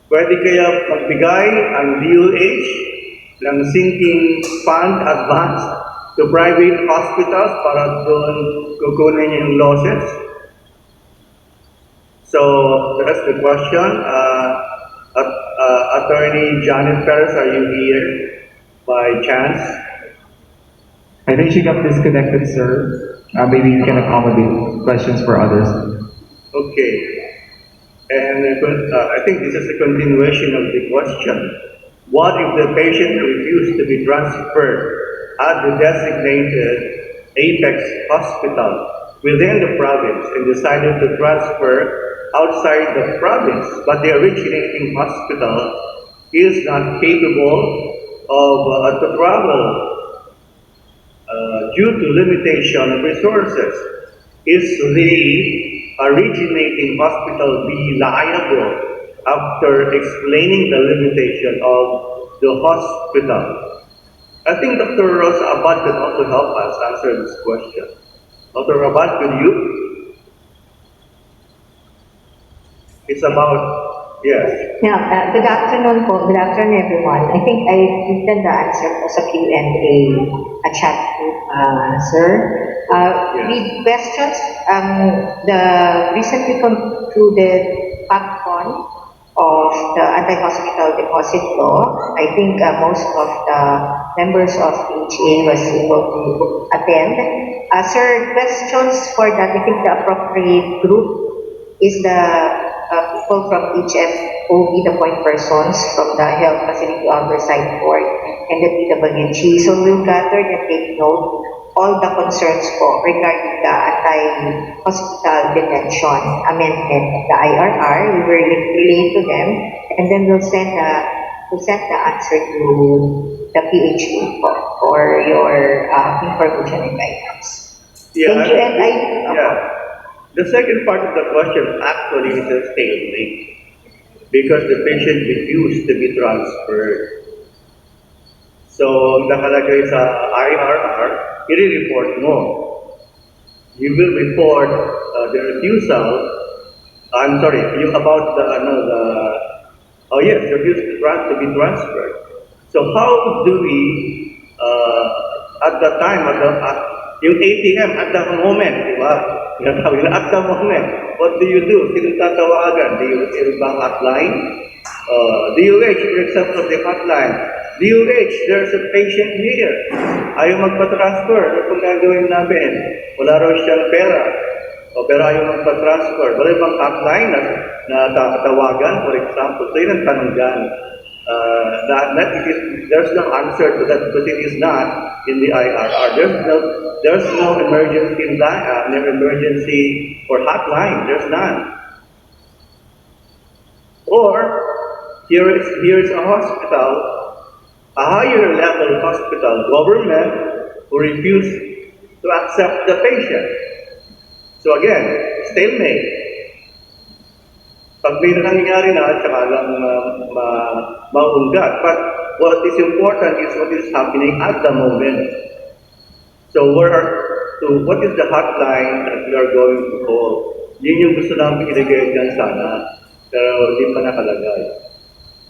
Pwede kaya magbigay ang DOH ng sinking fund advance to private hospitals para doon kukunin yung losses? So, that's the question. Attorney Janet Perez, are you here by chance? I think she got disconnected, sir. Maybe you can accommodate questions for others. Okay. And I think this is a continuation of the question. What if the patient refused to be transferred at the designated Apex hospital within the province and decided to transfer outside the province, but the originating hospital is not capable of to travel due to limitation of resources? Is the originating hospital be liable after explaining the limitation of the hospital? I think Dr. Rosa Abad can also help us answer this question. Dr. Abad, could you? It's about, yes. Yeah, good afternoon po. Good afternoon, everyone. I think I written the answer po sa Q&A chat group, sir. With questions, the recently concluded PACCON of the anti-hospital deposit law, I think most of the members of PHA was able to attend. Sir, questions for that, I think the appropriate group is the people from HFOB, the point persons from the Health Facility Oversight Board and the PWG. So we'll gather and take note all the concerns po regarding the anti-hospital detention amendment of the IRR. We will relay to them and then we'll send the answer to the PHA for your information and guidance. Yeah, thank you. And the second part of the question actually is a stalemate because the patient refused to be transferred. So, nakalagay sa IRR, i-report mo. You will report the refusal. I'm sorry, yung about refused to be transferred. So, how do we, at the time, yung ATM at the moment, di ba? At the moment, what do you do? Sino tatawagan? Do you bank hotline? DOH, for example, the hotline. DOH, there's a patient here. Ayaw magpa-transfer. Ano pong gagawin namin? Wala raw siyang pera. Pero ayaw magpa-transfer. Wala bang hotline na tatawagan, for example? So yun ang tanong dyan. There's no answer to that because it is not in the IRR. There's no emergency line, no emergency or hotline. There's none. Or here's a hospital, a higher level hospital, government, who refused to accept the patient. So again, stalemate. Pag may nangyayari na, tsaka lang maunggat. But what is important is what is happening at the moment. So what is the hotline that we are going to call? Yun yung gusto namin ilagay dyan sana, pero hindi pa nakalagay.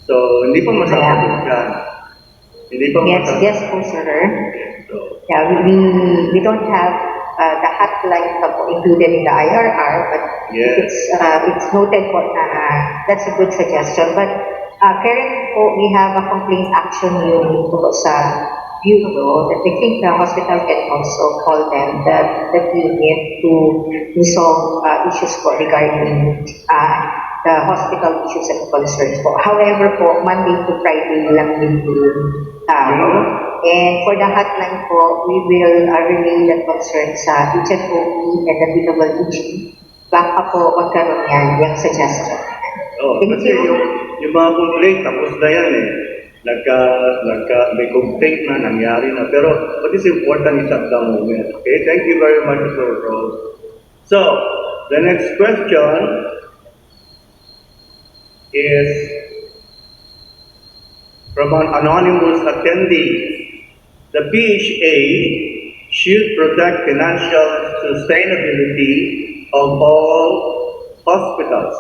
So, hindi pa masasagot yan. Hindi pa masasagot. Yes po, sir. So, yeah, we don't have the hotline included in the IRR, but yes. It's noted po na that's a good suggestion. But currently po, we have a complaint action unit po sa bureau that I think the hospital can also call them, the unit to resolve issues po regarding the hospital issues and concerns po. However po, Monday to Friday lang din po and for the hotline po, we will relay the concerns sa HFOP and the PWG. Baka po magkaroon yan, yung suggestion. Thank you. Yung mga complaint, tapos na yan eh. May complaint na, nangyari na. Pero what is important is at the moment. Okay, thank you very much, Dr. Rose. So, the next question is From an anonymous attendee, the PHA should protect financial sustainability of all hospitals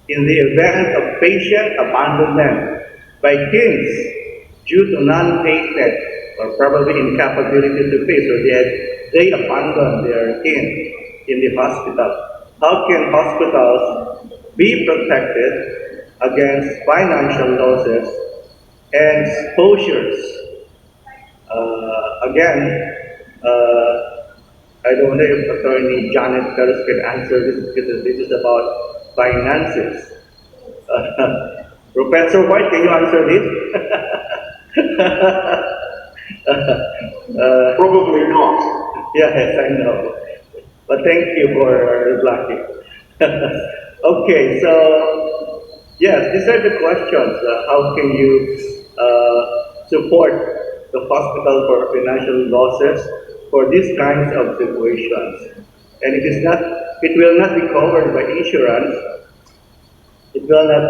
in the event of patient abandonment by kins due to non-payment or probably incapability to pay, so they abandon their kin in the hospital. How can hospitals be protected against financial losses and exposures? I don't know if Attorney Janet Perez can answer this because this is about finances. Professor White, can you answer this? Probably not. Yes, I know. But thank you for replying. Okay, so yes, these are the questions. How can you support the hospital for financial losses for these kinds of situations? And it will not be covered by insurance. It will not.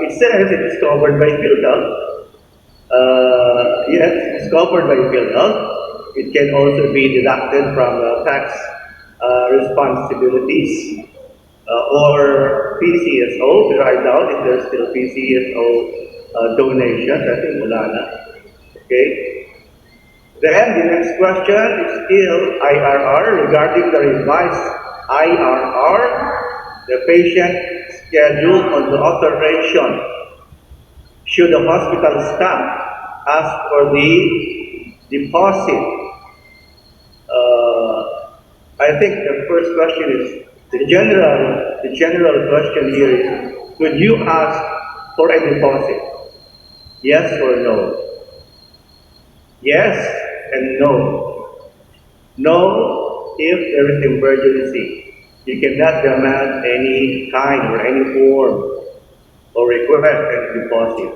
It says it is covered by PhilHealth. Yes, it's covered by PhilHealth. It can also be deducted from tax responsibilities or PCSO. But I doubt if there's still PCSO donations. I think wala na. Okay. Then the next question is still IRR regarding the revised IRR. The patient schedule on the authorization. Should the hospital staff ask for the deposit? I think the first question is the general question here is, could you ask for a deposit? Yes or no? Yes and no. No if there is emergency. You cannot demand any kind or any form or request a deposit.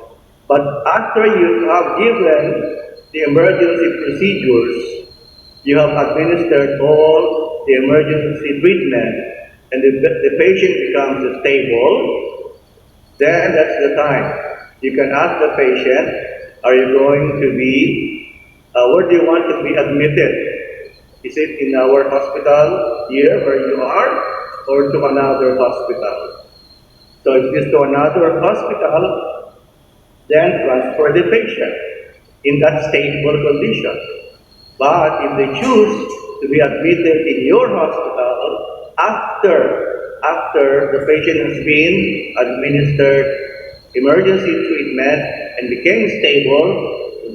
But after you have given the emergency procedures, you have administered all the emergency treatment, and the patient becomes stable, then that's the time. You can ask the patient, are you going to be, where do you want to be admitted? Is it in our hospital here where you are, or to another hospital? So if it is to another hospital, then transfer the patient in that stable condition. But if they choose to be admitted in your hospital after the patient has been administered emergency treatment and became stable,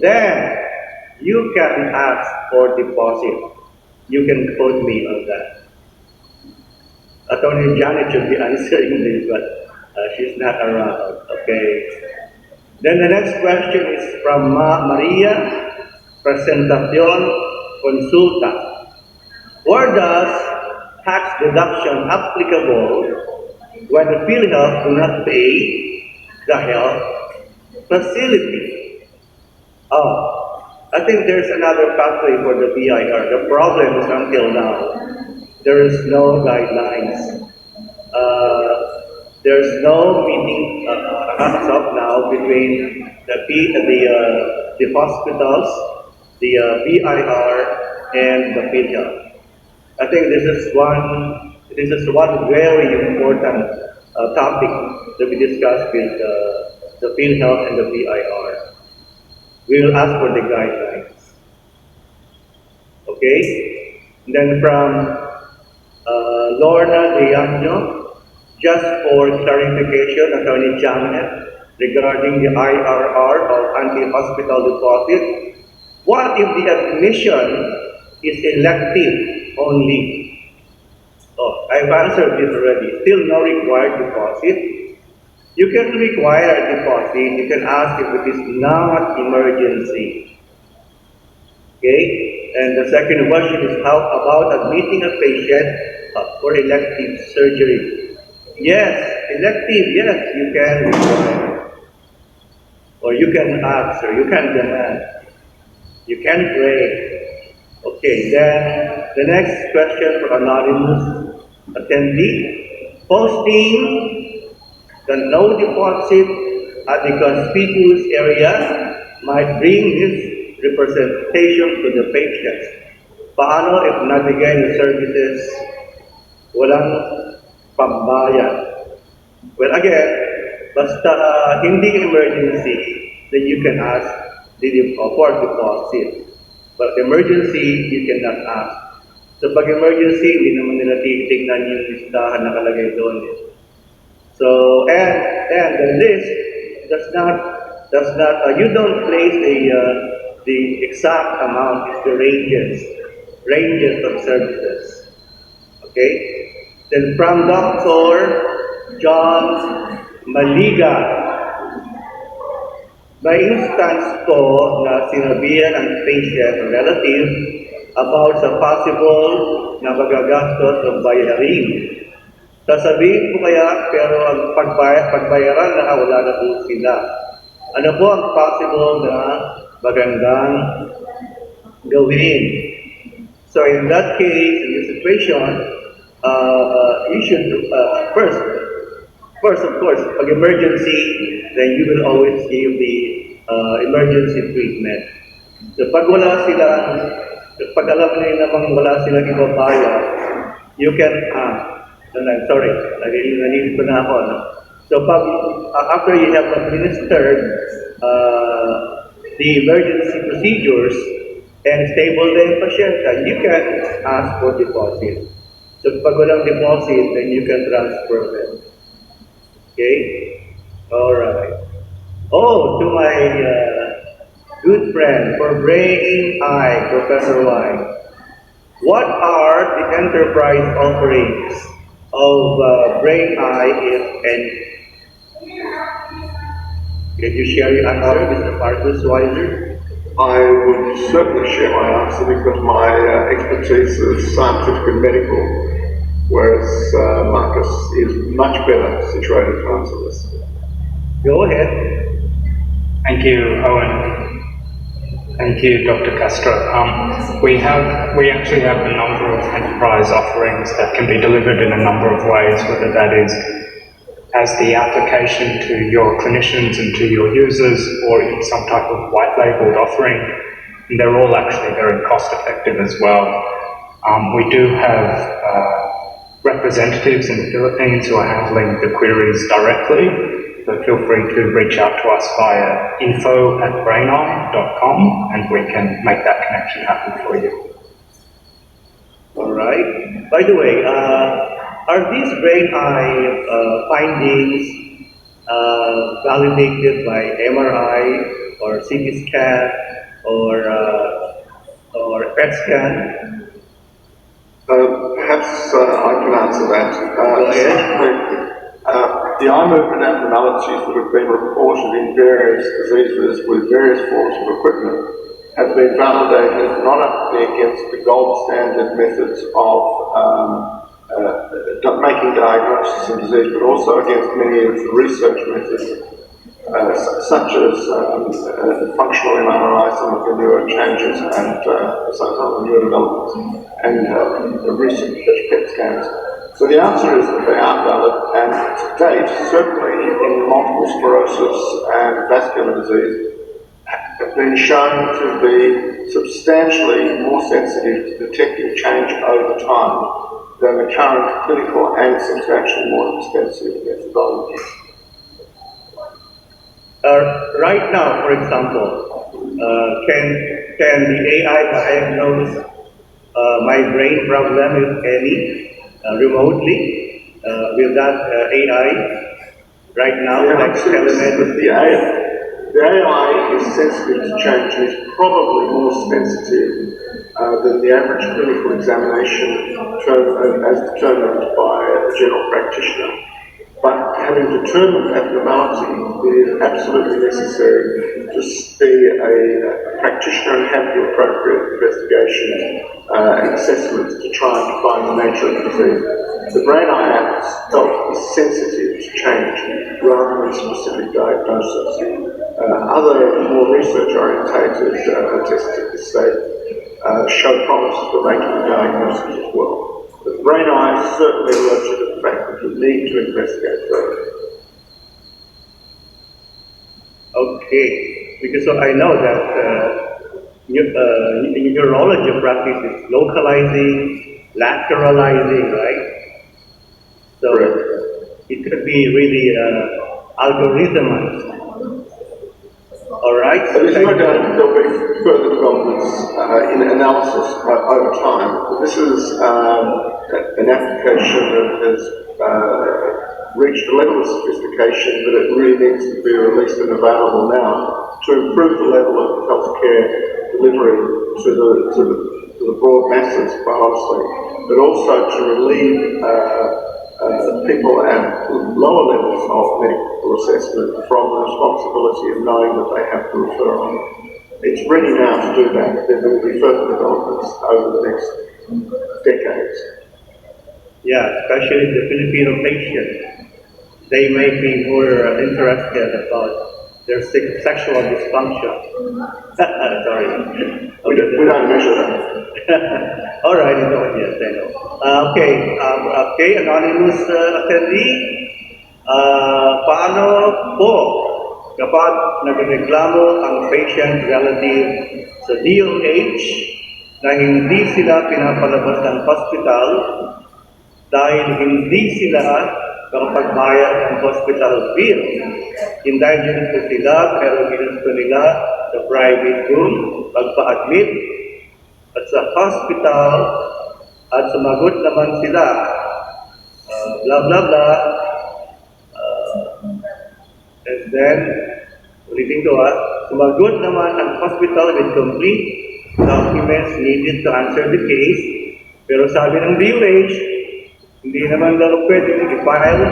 then you can ask for deposit. You can quote me on that. Attorney Janet should be answering this, but she's not around. Okay. Then the next question is from Maria Presentacion Consulta. Where does tax deduction applicable when the PhilHealth do not pay the health facility? I think there's another pathway for the BIR. The problem is until now, there is no guidelines. There's no meeting as of now between the hospitals, the BIR, and the PhilHealth. I think this is one very important topic that we discussed with the PhilHealth and the BIR. We will ask for the guidelines. Okay? And then from Lorna Leandro, just for clarification, Attorney Janet, regarding the IRR or anti-hospital deposit, what if the admission is elective only? Oh, I've answered this already. Still no required deposit. You can require a deposit. You can ask if it is not emergency. Okay? And the second question is, how about admitting a patient for elective surgery? Yes, elective, yes, you can require. Or you can ask, or you can demand. You can pray. Okay, then the next question for anonymous attendee. Posting the no deposit at the conspicuous area might bring misrepresentation to the patients. Paano if nabigay ng services walang pambayad? Well, again, basta hindi emergency, then you can ask for deposit. But emergency, you cannot ask. So pag emergency, hindi naman nila titignan yung listahan nakalagay doon. So, and the list does not, you don't place the exact amount, it's the ranges of services. Okay? Then from Dr. John Maliga, may instance po na sinabihan ang patient o relative about sa possible na magagastos ng bayarin. Sasabihin po kaya, pero ang pagbayaran na wala na po sila. Ano po ang possible na magandang gawin? So in that case, in this situation, you should first of course, pag emergency, then you will always give the emergency treatment. So pag alam nila namang wala silang ibabayad, you can, sorry, narinig ko na ako. No? So after you have administered the emergency procedures and stable na yung pasyente, you can ask for deposit. So pag walang deposit, then you can transfer them. Okay? Alright. Oh, to my good friend for Brain Eye, Professor White. What are the enterprise offerings of Brain Eye, if any? Can you share your answer, Mr. Marcus Weiser? I would certainly share my answer because my expertise is scientific and medical, whereas Marcus is much better situated to answer this. Go ahead. Thank you, Owen. Thank you, Dr. Castro. We actually have a number of enterprise offerings that can be delivered in a number of ways, whether that is as the application to your clinicians and to your users, or in some type of white labeled offering. And they're all actually very cost effective as well. We do have representatives in the Philippines who are handling the queries directly, so feel free to reach out to us via info@braineye.com and we can make that connection happen for you. All right. By the way, are these Brain Eye findings validated by MRI or CT scan or PET scan? Perhaps I can answer that. The eye movement abnormalities that have been reported in various diseases with various forms of equipment have been validated not only against the gold standard methods of making diagnosis of disease, but also against many of the research methods, such as functional MRI, some of the newer changes, and some of the newer developments, and recent PET scans. So the answer is that they are valid, and to date, certainly in multiple sclerosis and vascular disease, have been shown to be substantially more sensitive to detecting change over time than the current clinical and substantially more expensive methodologies. Right now, for example, can the AI diagnose my brain problem, if any, remotely with that AI right now? Like the AI is sensitive to change and is probably more sensitive than the average clinical examination as determined by a general practitioner. But having determined abnormality, it is absolutely necessary to see a practitioner and have the appropriate investigation and assessments to try and define the nature of the disease. The Brain Eye app itself is sensitive to change rather than specific diagnosis. Other more research-orientated tests at this stage show promise for making a diagnosis as well. The Brain Eye certainly alerts you to the fact that you need to investigate further. Okay. Because so I know that neurology practice is localizing, lateralizing, right? So it could be really algorithmized. All right. So there's no doubt that there'll be further developments in analysis over time. But this is an application that has reached a level of sophistication that it really needs to be released and available now to improve the level of healthcare delivery to the broad masses, quite honestly, but also to relieve people at lower levels of medical assessment from the responsibility of knowing that they have to refer on. It's ready now to do that. There will be further developments over the next decades. Yeah, especially the Filipino patients. They may be more interested about their sexual dysfunction. Sorry. We don't measure that. All right, yes, I know. Okay, anonymous attendee. Paano po kapag nagreklamo ang patient relative sa DOH na hindi sila pinapalabas ng hospital dahil hindi sila makapagbayad ng hospital bill? Indigent po sila pero ginusto nila sa private room pagpa-admit at sa hospital at sumagot naman sila blah blah blah and then ulitin ko sumagot naman ang hospital with complete documents needed to answer the case, pero sabi ng DOH hindi naman daw pwede i-file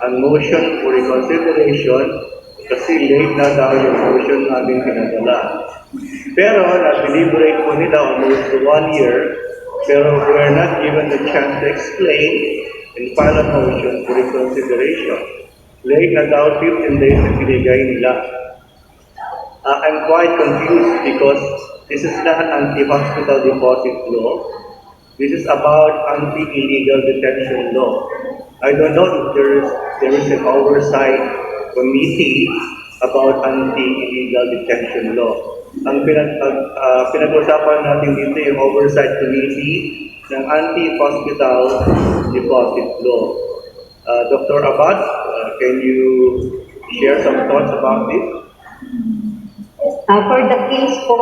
ang motion for reconsideration kasi late na daw yung motion namin pinadala. Pero na-deliberate po nila almost 1 year, pero we're not given the chance to explain and file a motion for reconsideration. Late na daw 15 days na pinigay nila. I'm quite confused because this is not anti-hospital deposit law. This is about anti-illegal detention law. I don't know if there is an oversight committee about anti-illegal detention law. Ang pinag-usapan natin dito yung oversight committee ng anti-hospital deposit law. Dr. Abad, can you share some thoughts about this? For the case po,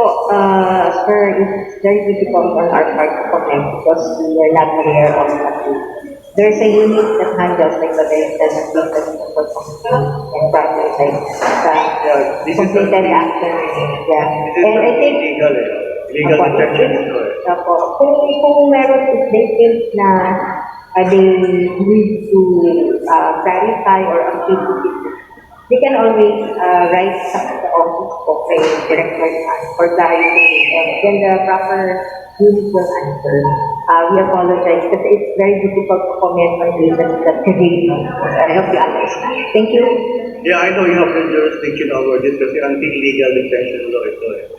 sir, it's very difficult on our part to comment because we are not aware of the case. There's a unit that handles like the cases for and process like completed action. Yeah. And I think illegal detention. Kung meron if they think na they need to verify or update it, they can always write sa office po kay Director for clarification and then the proper unit will answer. We apologize because it's very difficult to comment on cases that today. I hope you understand. Thank you. Yeah, I know you have the jurisdiction over this kasi anti-illegal detention law ito eh.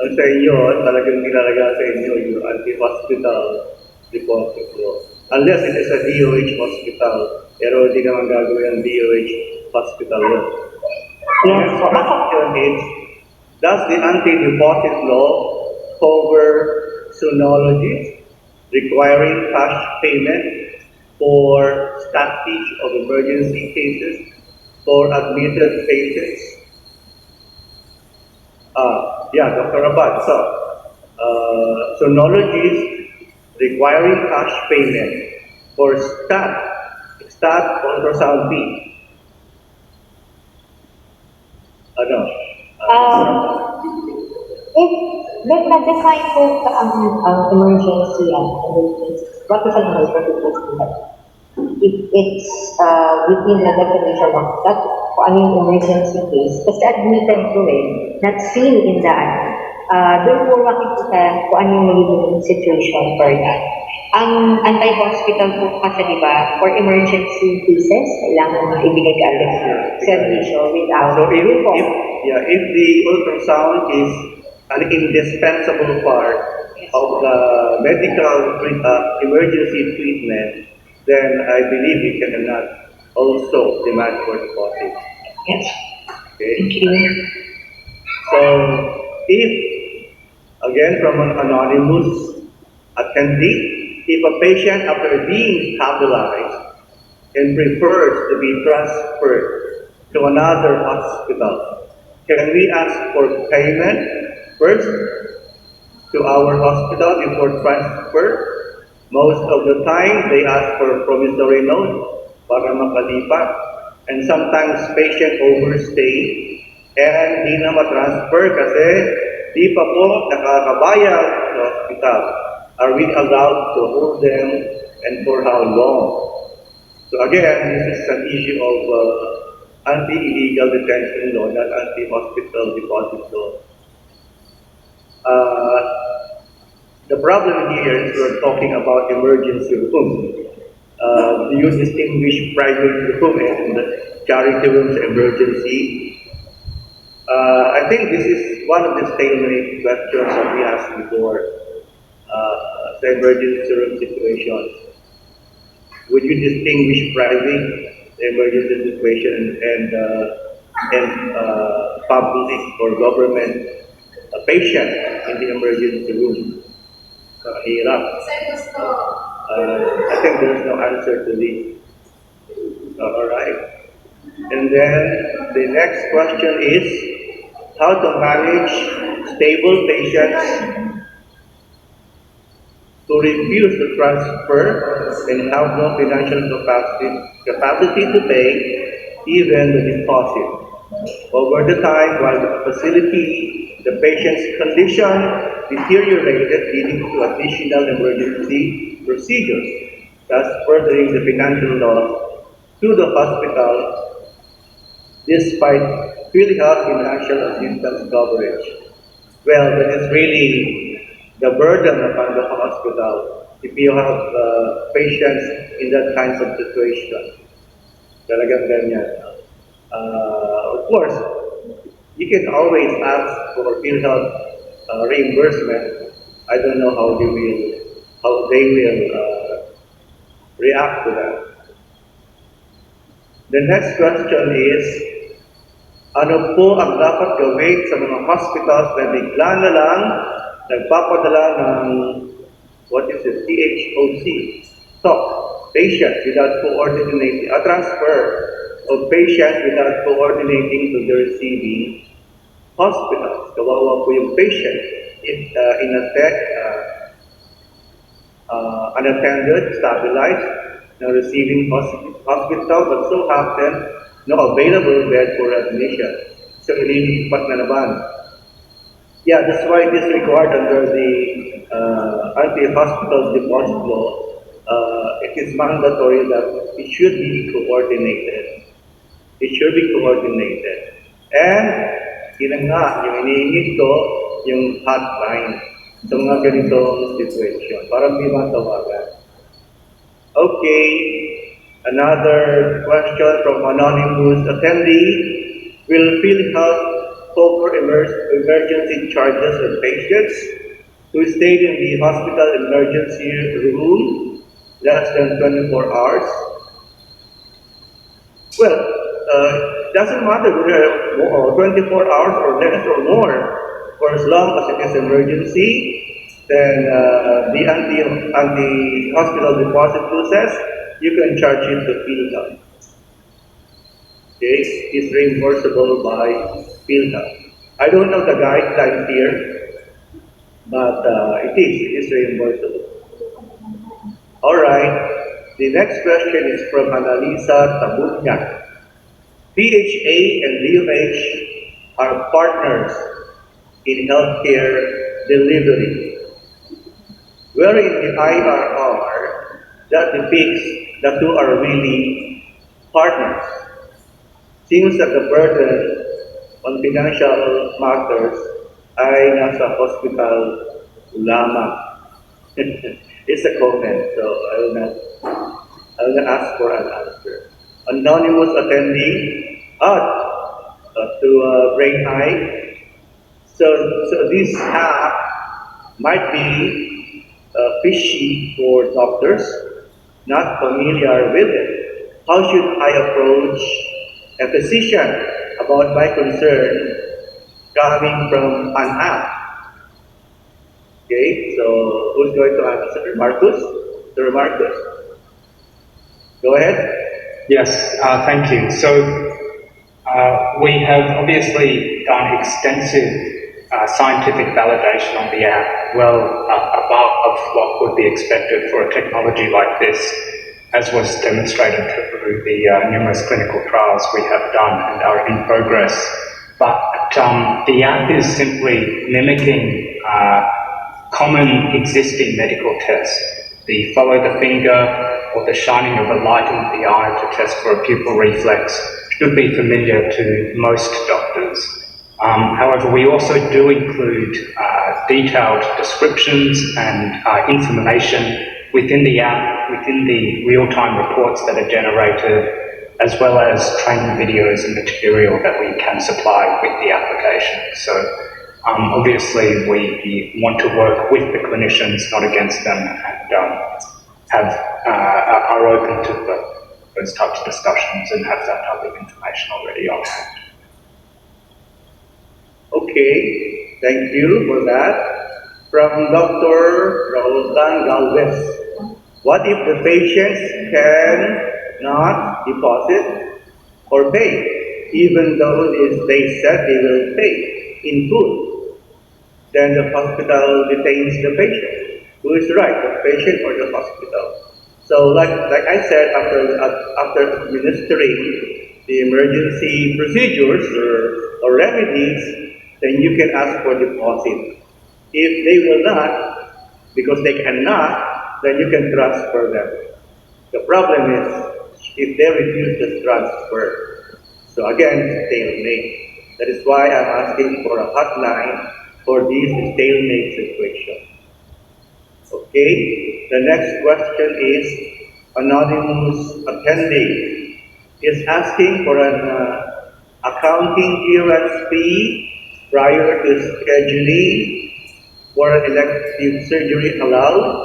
Ang sa inyo, talagang nilalaga sa inyo yung anti-hospital deposit law. Unless it is a DOH hospital, pero hindi naman gagawin ang DOH hospital law. Yes. The question is, does the anti-deposit law cover sonologies requiring cash payment for stoppage of emergency cases for admitted patients? Yeah, Dr. Abad. So, sonologies requiring cash payment for stat ultrasound fee. If nag-define po ang emergency and emergency, what is an emergency? If it's within the definition of that, kung ano yung emergency case, kasi admitted po not seen in that, doon po makikita kung ano yung magiging situation for that. Ang anti-hospital po kasi diba, for emergency cases, kailangan ibigay ka agad servisyo without if the ultrasound is an indispensable part of the medical emergency treatment, then I believe we cannot also demand for deposit. Yes. Okay. Thank you. So, if, again from an anonymous attendee, if a patient after being stabilized and prefers to be transferred to another hospital, can we ask for payment first to our hospital before transfer? Most of the time, they ask for promissory note para makalipat. And sometimes patient overstay and di na matransfer kasi di pa po nakakabayad sa hospital. Are we allowed to hold them and for how long? So again, this is an issue of anti-illegal detention law, not anti-hospital deposit law. The problem here is we're talking about emergency room. Do you distinguish private room and charity rooms emergency? I think this is one of the stalemate questions that we asked before. The emergency room situations. Would you distinguish private emergency situation and public or government patient in the emergency room? Hirap. I think there's no answer to this. All right. And then the next question is how to manage stable patients to refuse to transfer and have no financial capacity to pay even the deposit. Over the time, while the facility, the patient's condition deteriorated, leading to additional emergency procedures, thus furthering the financial loss to the hospital despite PhilHealth financial assistance coverage. Well, that is really the burden upon the hospital if you have patients in that kinds of situation. Talagang ganyan. Of course, you can always ask for PhilHealth reimbursement. I don't know how they will react to that. The next question is, ano po ang dapat gawin sa mga hospitals na bigla na lang nagpapadala ng what is it, THOC, TOC, patients without coordinating, a transfer of patients without coordinating to the receiving hospitals. Kawawa po yung patient if unattended, stabilized, na receiving hospital, but so happen no available bed for admission. So ililipat na naman. Yeah, that's why it is required under the anti-hospital deposit law. It is mandatory that it should be coordinated. It should be coordinated. And yun nga, yung iniingit ko, yung hotline sa mga ganitong situation para may matawagan. Okay, another question from anonymous attendee. Will PhilHealth cover emergency charges of patients who stayed in the hospital emergency room less than 24 hours? Well, it doesn't matter whether 24 hours or less or more. For as long as it is emergency, then the anti-hospital deposit rule says you can charge it to PhilHealth. Okay, it's reimbursable by PhilHealth. I don't know the guidelines here, but it is reimbursable. All right, the next question is from Annalisa Tabunya. PHA and DOH are partners in healthcare delivery. Where in the IRR that depicts the two are really partners. Seems that the burden on financial matters ay nasa hospital lamang. It's a comment, so I will not ask for an answer. Anonymous attendee to brain eye. So this app might be fishy for doctors, not familiar with it. How should I approach a physician about my concern coming from an app. Okay, so who's going to answer? Marcus? Sir Marcus? Go ahead. Yes, thank you. So we have obviously done extensive scientific validation on the app, well above of what would be expected for a technology like this, as was demonstrated through the numerous clinical trials we have done and are in progress. But the app is simply mimicking common existing medical tests. The follow the finger or the shining of a light in the eye to test for a pupil reflex should be familiar to most doctors. However, we also do include detailed descriptions and information within the app, within the real-time reports that are generated, as well as training videos and material that we can supply with the application. So obviously we want to work with the clinicians, not against them, and are open to those types of discussions and have that type of information already on hand. Okay, thank you for that. From Dr. Roldan Galvez, what if the patients cannot deposit or pay, even though they said they will pay in full? Then the hospital detains the patient. Who is right, the patient or the hospital? So like I said, after administering the emergency procedures or remedies, then you can ask for deposit. If they will not, because they cannot, then you can transfer them. The problem is if they refuse the transfer. So again, stalemate. That is why I'm asking for a hotline for this stalemate situation. Okay, the next question is anonymous attendee is asking for an accounting clearance fee prior to scheduling for an elective surgery allowed.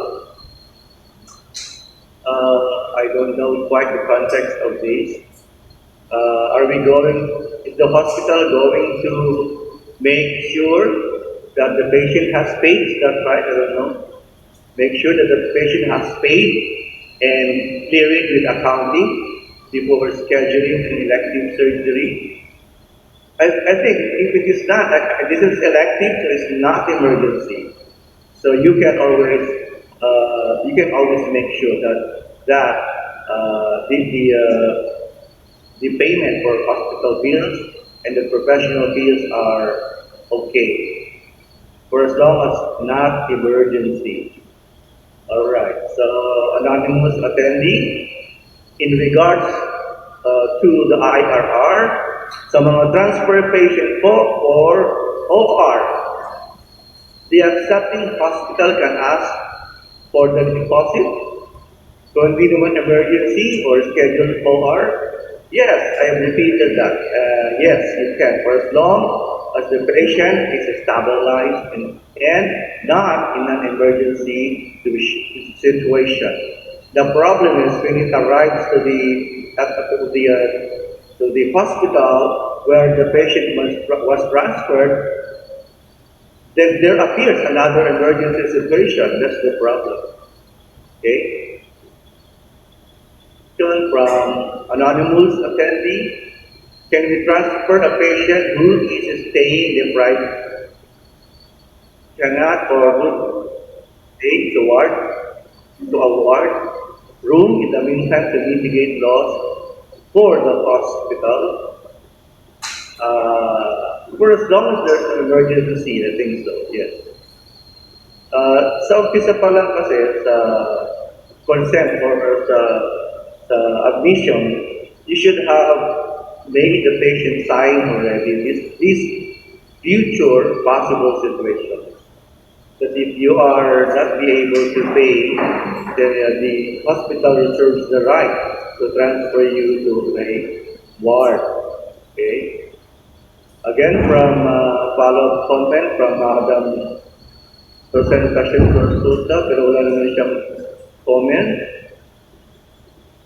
I don't know quite the context of this. Is the hospital going to make sure that the patient has paid? Is that right? I don't know. Make sure that the patient has paid and clear it with accounting before scheduling an elective surgery. I think if it is not, this is elective, so it's not emergency. So you can always make sure that the payment for hospital bills and the professional bills are okay, for as long as not emergency. All right. So anonymous attendee, in regards to the IRR, sa mga transfer patient po or OR, the accepting hospital can ask for the deposit. Kung hindi naman emergency or scheduled OR, yes, I have repeated that. Yes, you can, for as long as the patient is stabilized and not in an emergency situation. The problem is when it arrives to the hospital where the patient was transferred, then there appears another emergency situation. That's the problem. Okay. From anonymous attendee, can we transfer a patient who is staying in the private cannot or would stay to a ward room in the meantime to mitigate loss for the hospital? For as long as there's an emergency, I think so, yes. Sa umpisa pa lang kasi sa consent or sa admission, you should have made the patient sign already this future possible situation. That if you are not be able to pay, then the hospital reserves the right to transfer you to a ward. Okay. Again, from follow-up comment from Madam Presentación Consulta, pero wala naman siyang comment.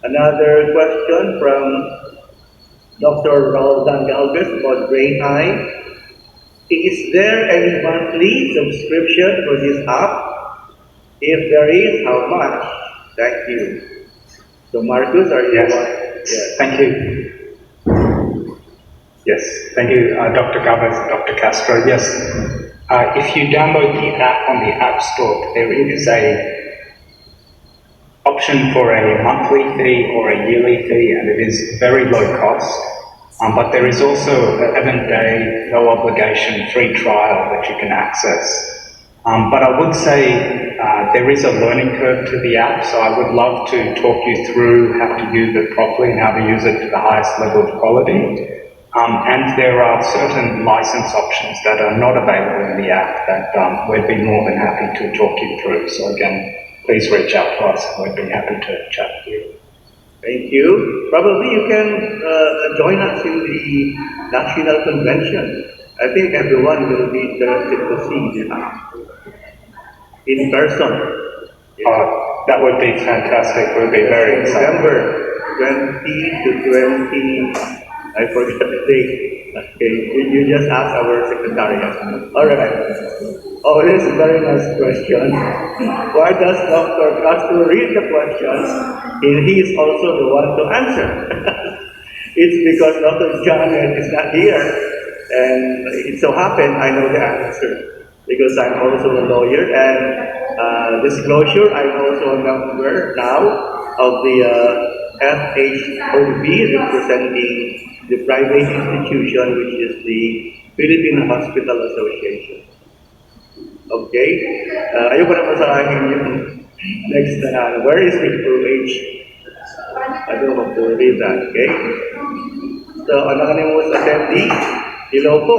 Another question from Dr. Roldan Galvez about brain eye. Is there any monthly subscription for this app? If there is, how much? Thank you. So Marcus, are you Yes. Yes. Thank you. Yes, thank you, Dr. Gavas, Dr. Castro. Yes, if you download the app on the App Store, there is a option for a monthly fee or a yearly fee, and it is very low cost. But there is also an 11-day, no obligation, free trial that you can access. But I would say there is a learning curve to the app, so I would love to talk you through how to use it properly and how to use it to the highest level of quality. And there are certain license options that are not available in the app that we'd be more than happy to talk you through. So again, please reach out to us. We'd be happy to chat with you. Thank you. Probably you can join us in the National Convention. I think everyone will be interested to see the app in person. That would be fantastic. We'd be very excited. November 20 to 20, I forgot the date. Okay, you just ask our secretariat. All right. Oh, this is a very nice question. Why does Dr. Castro read the questions and he is also the one to answer? It's because Dr. Janet is not here, and it so happened I know the answer because I'm also a lawyer, and disclosure, I'm also a member now of the FHOB, representing the private institution, which is the Philippine Hospital Association. Okay? Ayoko na masahin yung next na, where is April H? I don't have to read that, okay? So, anonymous attendee, hello po.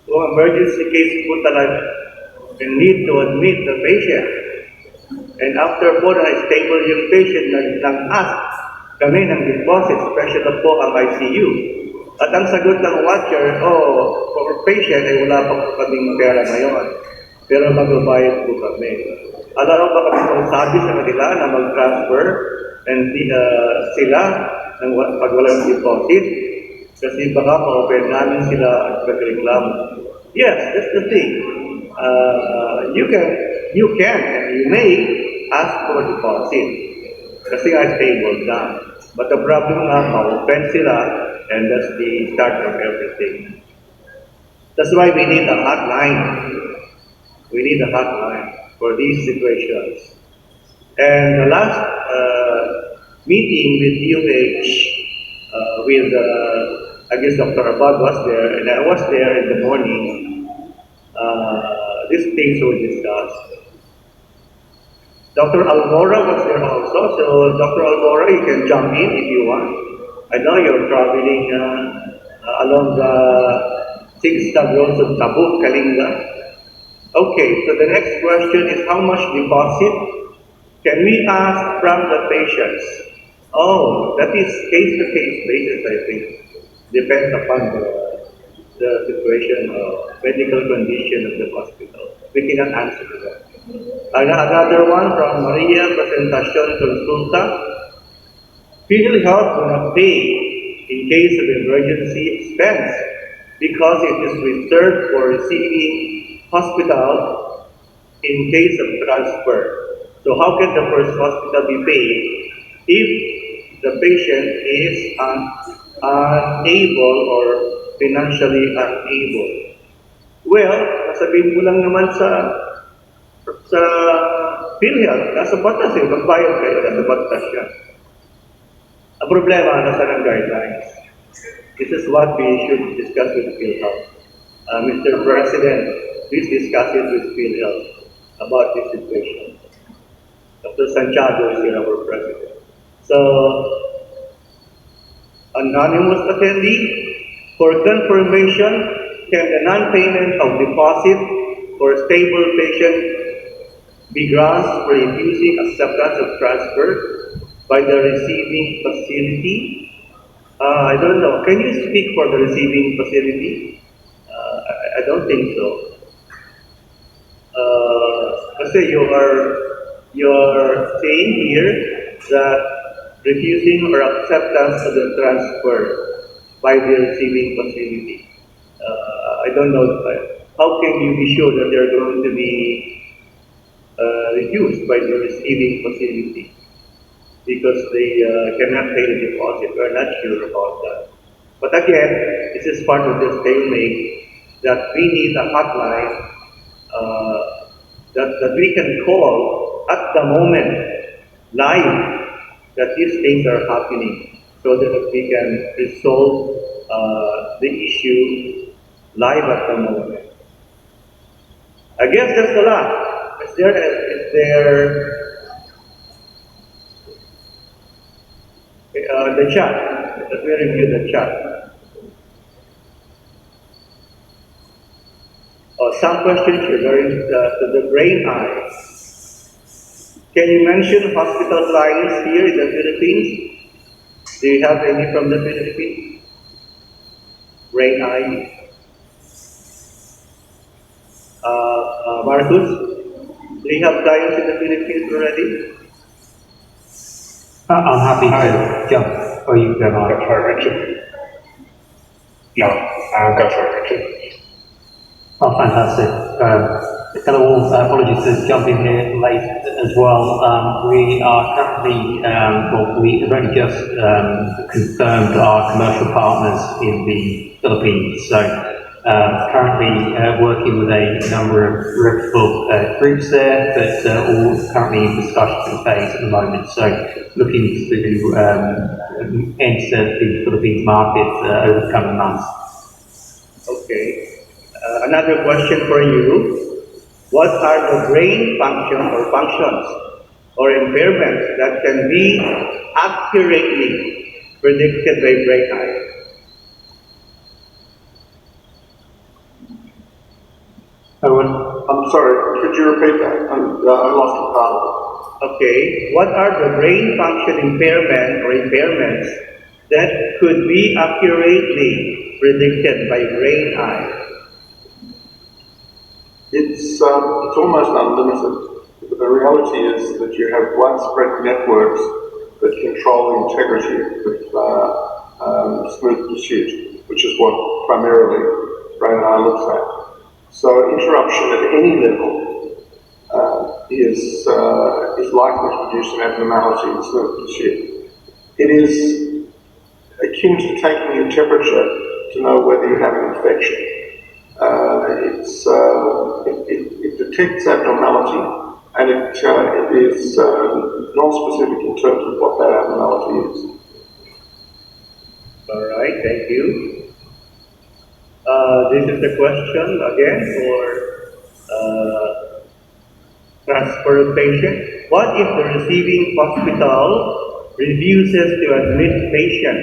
Kung emergency case po talaga, we need to admit the patient. And after po na stable yung patient, nag-ask kami ng deposit, special na po ang ICU. At ang sagot ng watcher, for patient, ay wala pa po kaming pera ngayon. Pero magbabayad po kami. Alam ba kami magsabi sa kanila na mag-transfer and sila ng pag walang deposit? Kasi baka ma-open namin sila at magreklamo. Yes, that's the thing. You can and you may ask for deposit. Kasi nga stable down. But the problem nga, ma-open sila, and that's the start of everything. That's why we need a hotline. We need a hotline for these situations. And the last meeting with UH, I guess Dr. Abad was there, and I was there in the morning. These things were discussed. Dr. Almora was there also, so Dr. Almora, you can jump in if you want. I know you're traveling along the zigzag roads of Tabuk, Kalinga. Okay, so the next question is how much deposit can we ask from the patients? Oh, that is case-to-case basis, I think. Depends upon the situation or medical condition of the hospital. We cannot answer that. Another one from Maria Presentacion Consulta. PhilHealth will not pay in case of emergency expense because it is reserved for receiving hospital in case of transfer. So how can the first hospital be paid if the patient is unable or financially unable? Well, sabihin mo lang naman sa PhilHealth, nasa batas magbayad kayo, nasa batas yan. Ang problema, nasa ng guidelines. This is what we should discuss with PhilHealth. Mr. President, please discuss it with PhilHealth about this situation. Dr. Santiago is here, our president. So, anonymous attendee, for confirmation, can the non-payment of deposit for stable patient be grounds for refusing acceptance of transfer by the receiving facility? I don't know. Can you speak for the receiving facility? I don't think so. Kasi you're saying here that refusing or acceptance of the transfer by the receiving facility. I don't know, how can you be sure that they're going to be reduced by the receiving facility? Because they cannot pay the deposit. We're not sure about that. But again, this is part of the stalemate that we need a hotline that we can call at the moment, live, that these things are happening, so that we can resolve the issue live at the moment. I guess that's the last. Is there the chat? Let me review the chat. Some questions regarding to the brain eye. Can you mention hospital clients here in the Philippines? Do you have any from the Philippines? Brain eye. Marcus, do you have clients in the Philippines already? I'm happy to jump. Oh, you go, Mark. Go for it, Richard. No, go for it, Richard. Oh, fantastic. Hello all, apologies to jump in here late as well. We are currently, we have only just confirmed our commercial partners in the Philippines. So currently working with a number of reputable groups there, but all currently in discussion phase at the moment. So looking to enter the Philippines market over the coming months. Okay. Another question for you. What are the brain functions or impairments that can be accurately predicted by brain eye? I'm sorry, could you repeat that? I lost the part. Okay. What are the brain function impairments that could be accurately predicted by brain eye? It's almost unlimited. The reality is that you have widespread networks that control the integrity of smooth pursuit, which is what primarily brain eye looks at. So interruption at any level is likely to produce an abnormality in smooth pursuit. It is akin to taking your temperature to know whether you have an infection. It detects abnormality, and it is non-specific in terms of what that abnormality is. All right, thank you. This is a question again for transfer of patient. What if the receiving hospital refuses to admit patient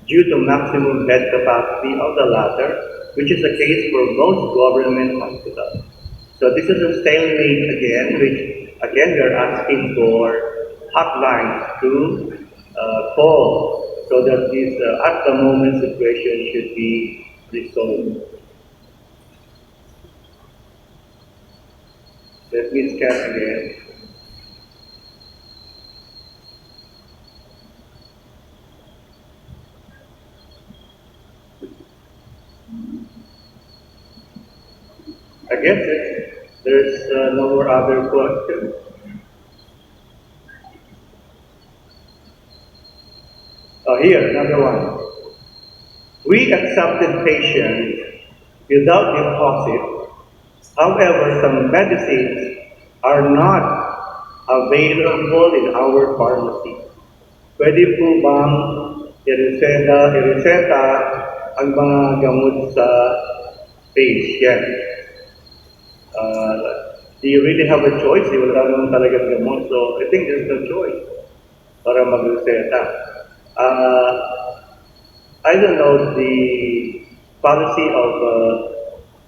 due to maximum bed capacity of the latter, which is the case for most government hospitals? So this is a stalemate again, which again they're asking for hotlines to call so that this at the moment situation should be resolved. Let me scan again. I guess there's no more other questions. Here, another one. We accepted patients without deposit. However, some medicines are not available in our pharmacy. Pwede po bang ireseta ang mga gamot sa patient? Do you really have a choice? Wala naman talagang gamot. So, I think there's no choice para mag-reseta. I don't know the policy of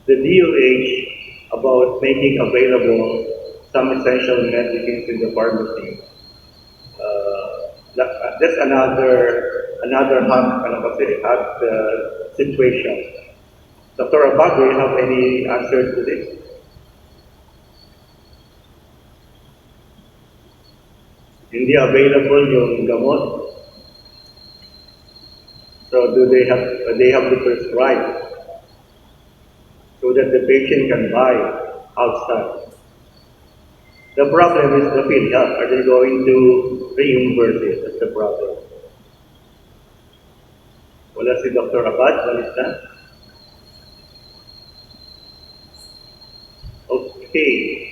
the DOH about making available some essential medicines in the pharmacy. That's another hot situation. Dr. Abad, do you have any answers to this? Hindi available yung gamot. So do they have to prescribe? patient can buy outside. The problem is the PhilHealth. Are they going to reimburse it? That's the problem. Wala si Dr. Abad, balis na. Okay.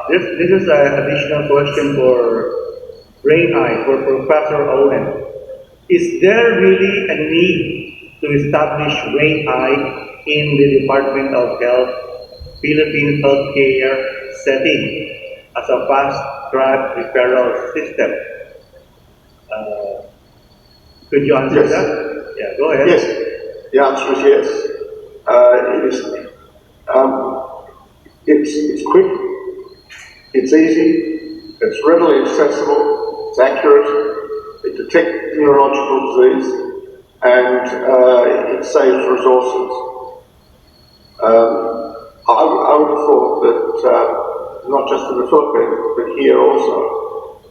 This is an additional question for Brain Eye, for Professor Owen. Is there really a need to establish Brain Eye in the Department of Health, Philippine healthcare setting as a fast-track referral system? Could you answer Yes. that? Yeah, go ahead. Yes, the answer is yes. It is. It's quick. It's easy. It's readily accessible. It's accurate. It detects neurological disease, and it saves resources. I would have thought that not just in the Philippines, but here also,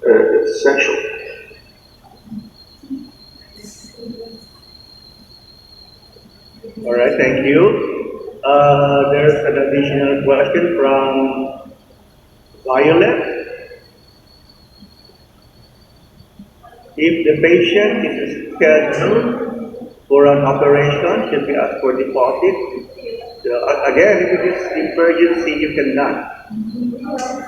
it's essential. All right, thank you. There's an additional question from Violet. If the patient is scheduled for an operation, should we ask for deposit? Again, if it is emergency, you cannot.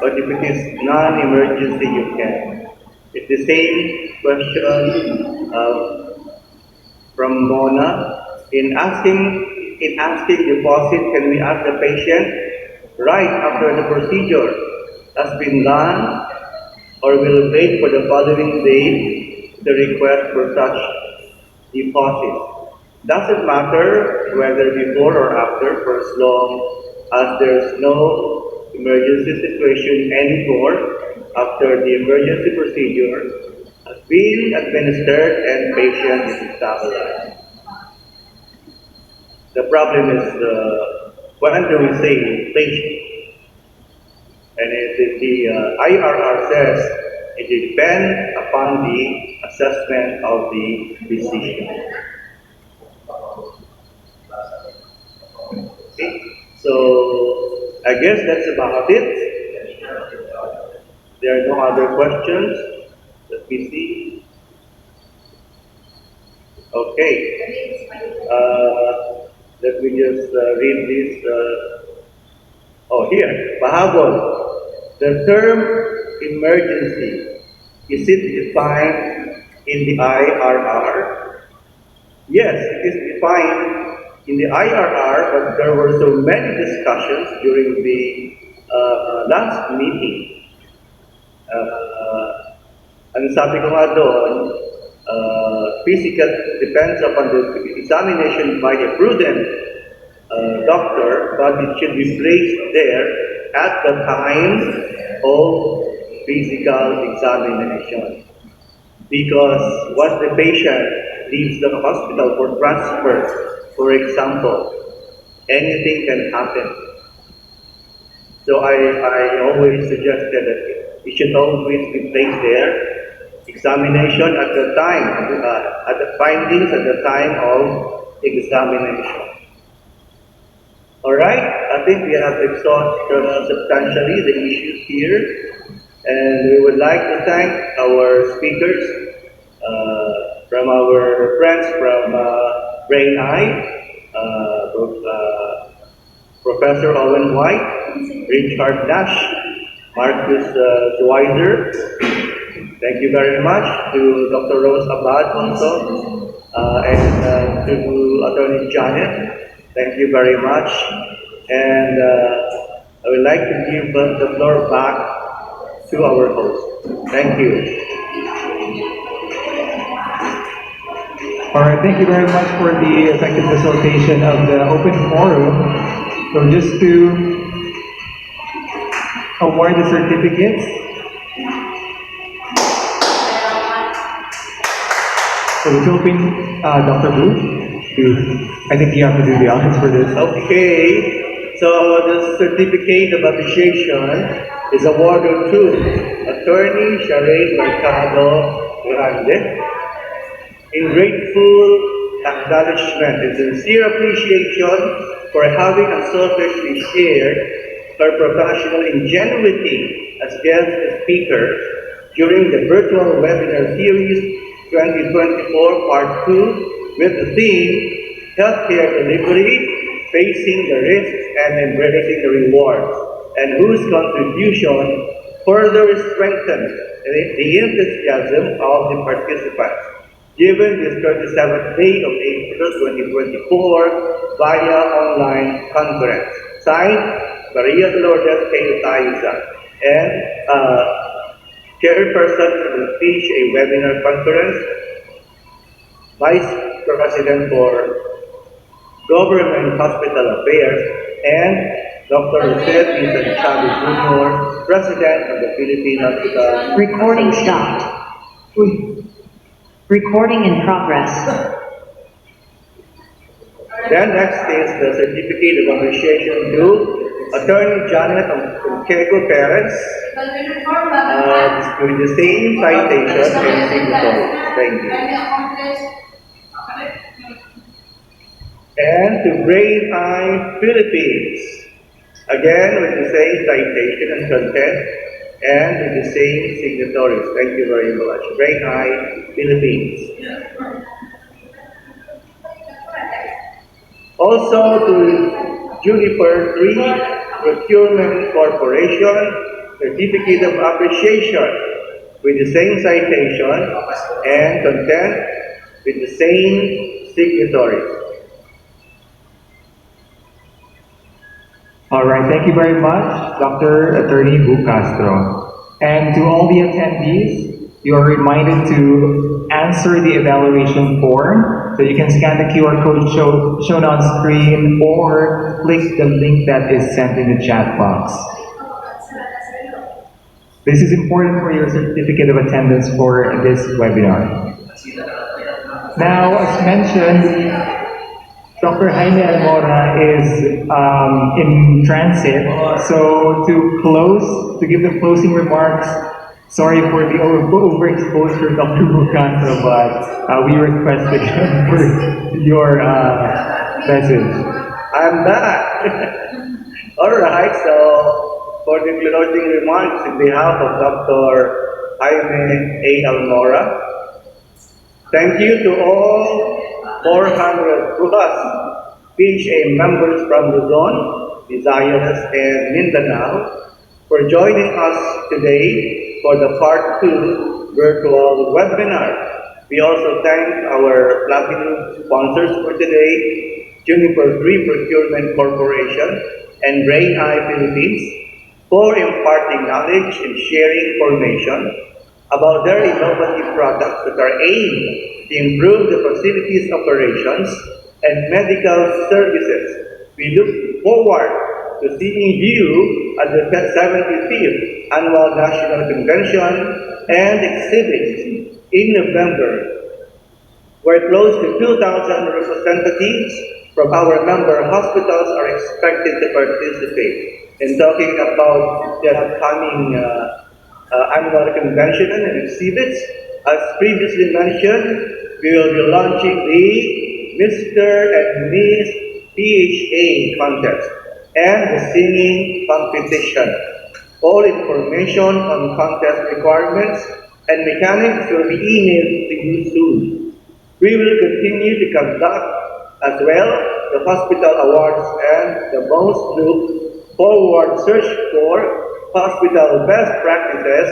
But if it is non-emergency, you can. It's the same question from Mona. In asking deposit, can we ask the patient right after the procedure has been done, or will wait for the following day to request for such deposit? Doesn't matter whether before or after, for as long as there's no emergency situation anymore after the emergency procedure has been administered and patient is stabilized. The problem is when do we say patient? And the IRR says it depends upon the assessment of the physician. Okay. So I guess that's about it. There are no other questions that we see. Okay. Let me just read this. Here, pahabol. The term emergency, is it defined in the IRR? Yes, it is defined in the IRR, but there were so many discussions during the last meeting. Ang sabi ko nga doon, physical depends upon the examination by a prudent doctor, but it should be placed there at the time of physical examination. Because once the patient leaves the hospital for transfer, for example, anything can happen. So I always suggested that it should always be placed there. Examination at the time, at the findings at the time of examination. Alright, I think we have exhausted substantially the issues here, and we would like to thank our speakers, from our friends from Brain Eye, Professor Owen White, Richard Nash, Marcus Schweizer. Thank you very much to Dr. Rose Abad also, and to Attorney Janet. Thank you very much. And I would like to give the floor back to our host. Thank you. All right, thank you very much for the effective facilitation of the open forum. So just to award the certificates. So the Philippine, Dr. Blue, I think you have to do the honors for this. Okay, so the certificate of appreciation is awarded to Attorney Sharade Mercado Grande in grateful acknowledgement and sincere appreciation for having unselfishly shared her professional ingenuity as guest speaker during the virtual webinar series 2024 Part 2 with the theme Healthcare Delivery, Facing the Risks and Embracing the Rewards, and whose contribution further strengthened the enthusiasm of the participants, given this 37th day of April 2024 via online conference. Signed, Maria Lourdes Tayusa, and Chairperson of the PHA Webinar Conference, Vice President for Government Hospital Affairs, and Dr. Jose Pinson Chavez Jr., President of the Philippine Hospital. Recording stopped. Recording in progress. Then next is the certificate of appreciation to Attorney Janet Onquego Perez with the same citation and signature. Thank you. And to Brain Eye Philippines, again with the same citation and content and with the same signatories. Thank you very much. Brain Eye Philippines. Also to Juniper 3 Procurement Corporation, Certificate of Appreciation with the same citation and content with the same signatories. All right, thank you very much, Dr. Attorney Bu Castro. And to all the attendees, you are reminded to answer the evaluation form. So you can scan the QR code shown on screen or click the link that is sent in the chat box. This is important for your certificate of attendance for this webinar. Now, as mentioned, Dr. Jaime Almora is in transit, so to give the closing remarks, sorry for the overexposure, Dr. Bucastro, but we request again for your message. I'm back. All right, so for the closing remarks in behalf of Dr. Jaime A. Almora, thank you to all 400 plus PHA members from Luzon, Visayas, and Mindanao for joining us today for the Part 2 virtual webinar. We also thank our platinum sponsors for today, Juniper 3 Procurement Corporation and Brain Eye Philippines, for imparting knowledge and sharing information about their innovative products that are aimed to improve the facility's operations and medical services. We look forward to seeing you at the 75th Annual National Convention and Exhibit in November, where close to 2,000 representatives from our member hospitals are expected to participate. And talking about the upcoming annual convention and exhibits, as previously mentioned, we will be launching the Mr. and Miss PHA contest and the singing competition. All information on contest requirements and mechanics will be emailed to you soon. We will continue to conduct as well the hospital awards and the most looked forward search for hospital best practices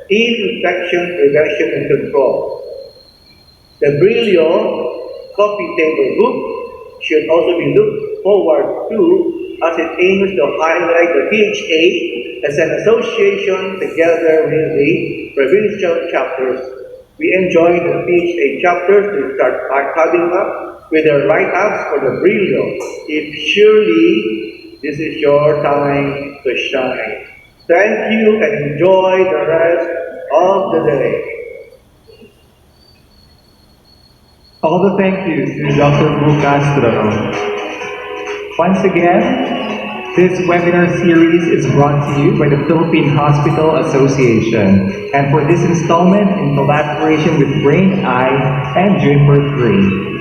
in infection prevention and control. The Brillo coffee table book should also be looked forward to as it aims to highlight the PHA as an association together with the provincial chapters. We enjoy the PHA chapters to start coming up with their write-ups for the Brillo. If surely this is your time to shine. Thank you and enjoy the rest of the day. All the thank yous to Dr. Bu Castro. Once again, this webinar series is brought to you by the Philippine Hospital Association, and for this installment in collaboration with Brain Eye and Juniper 3.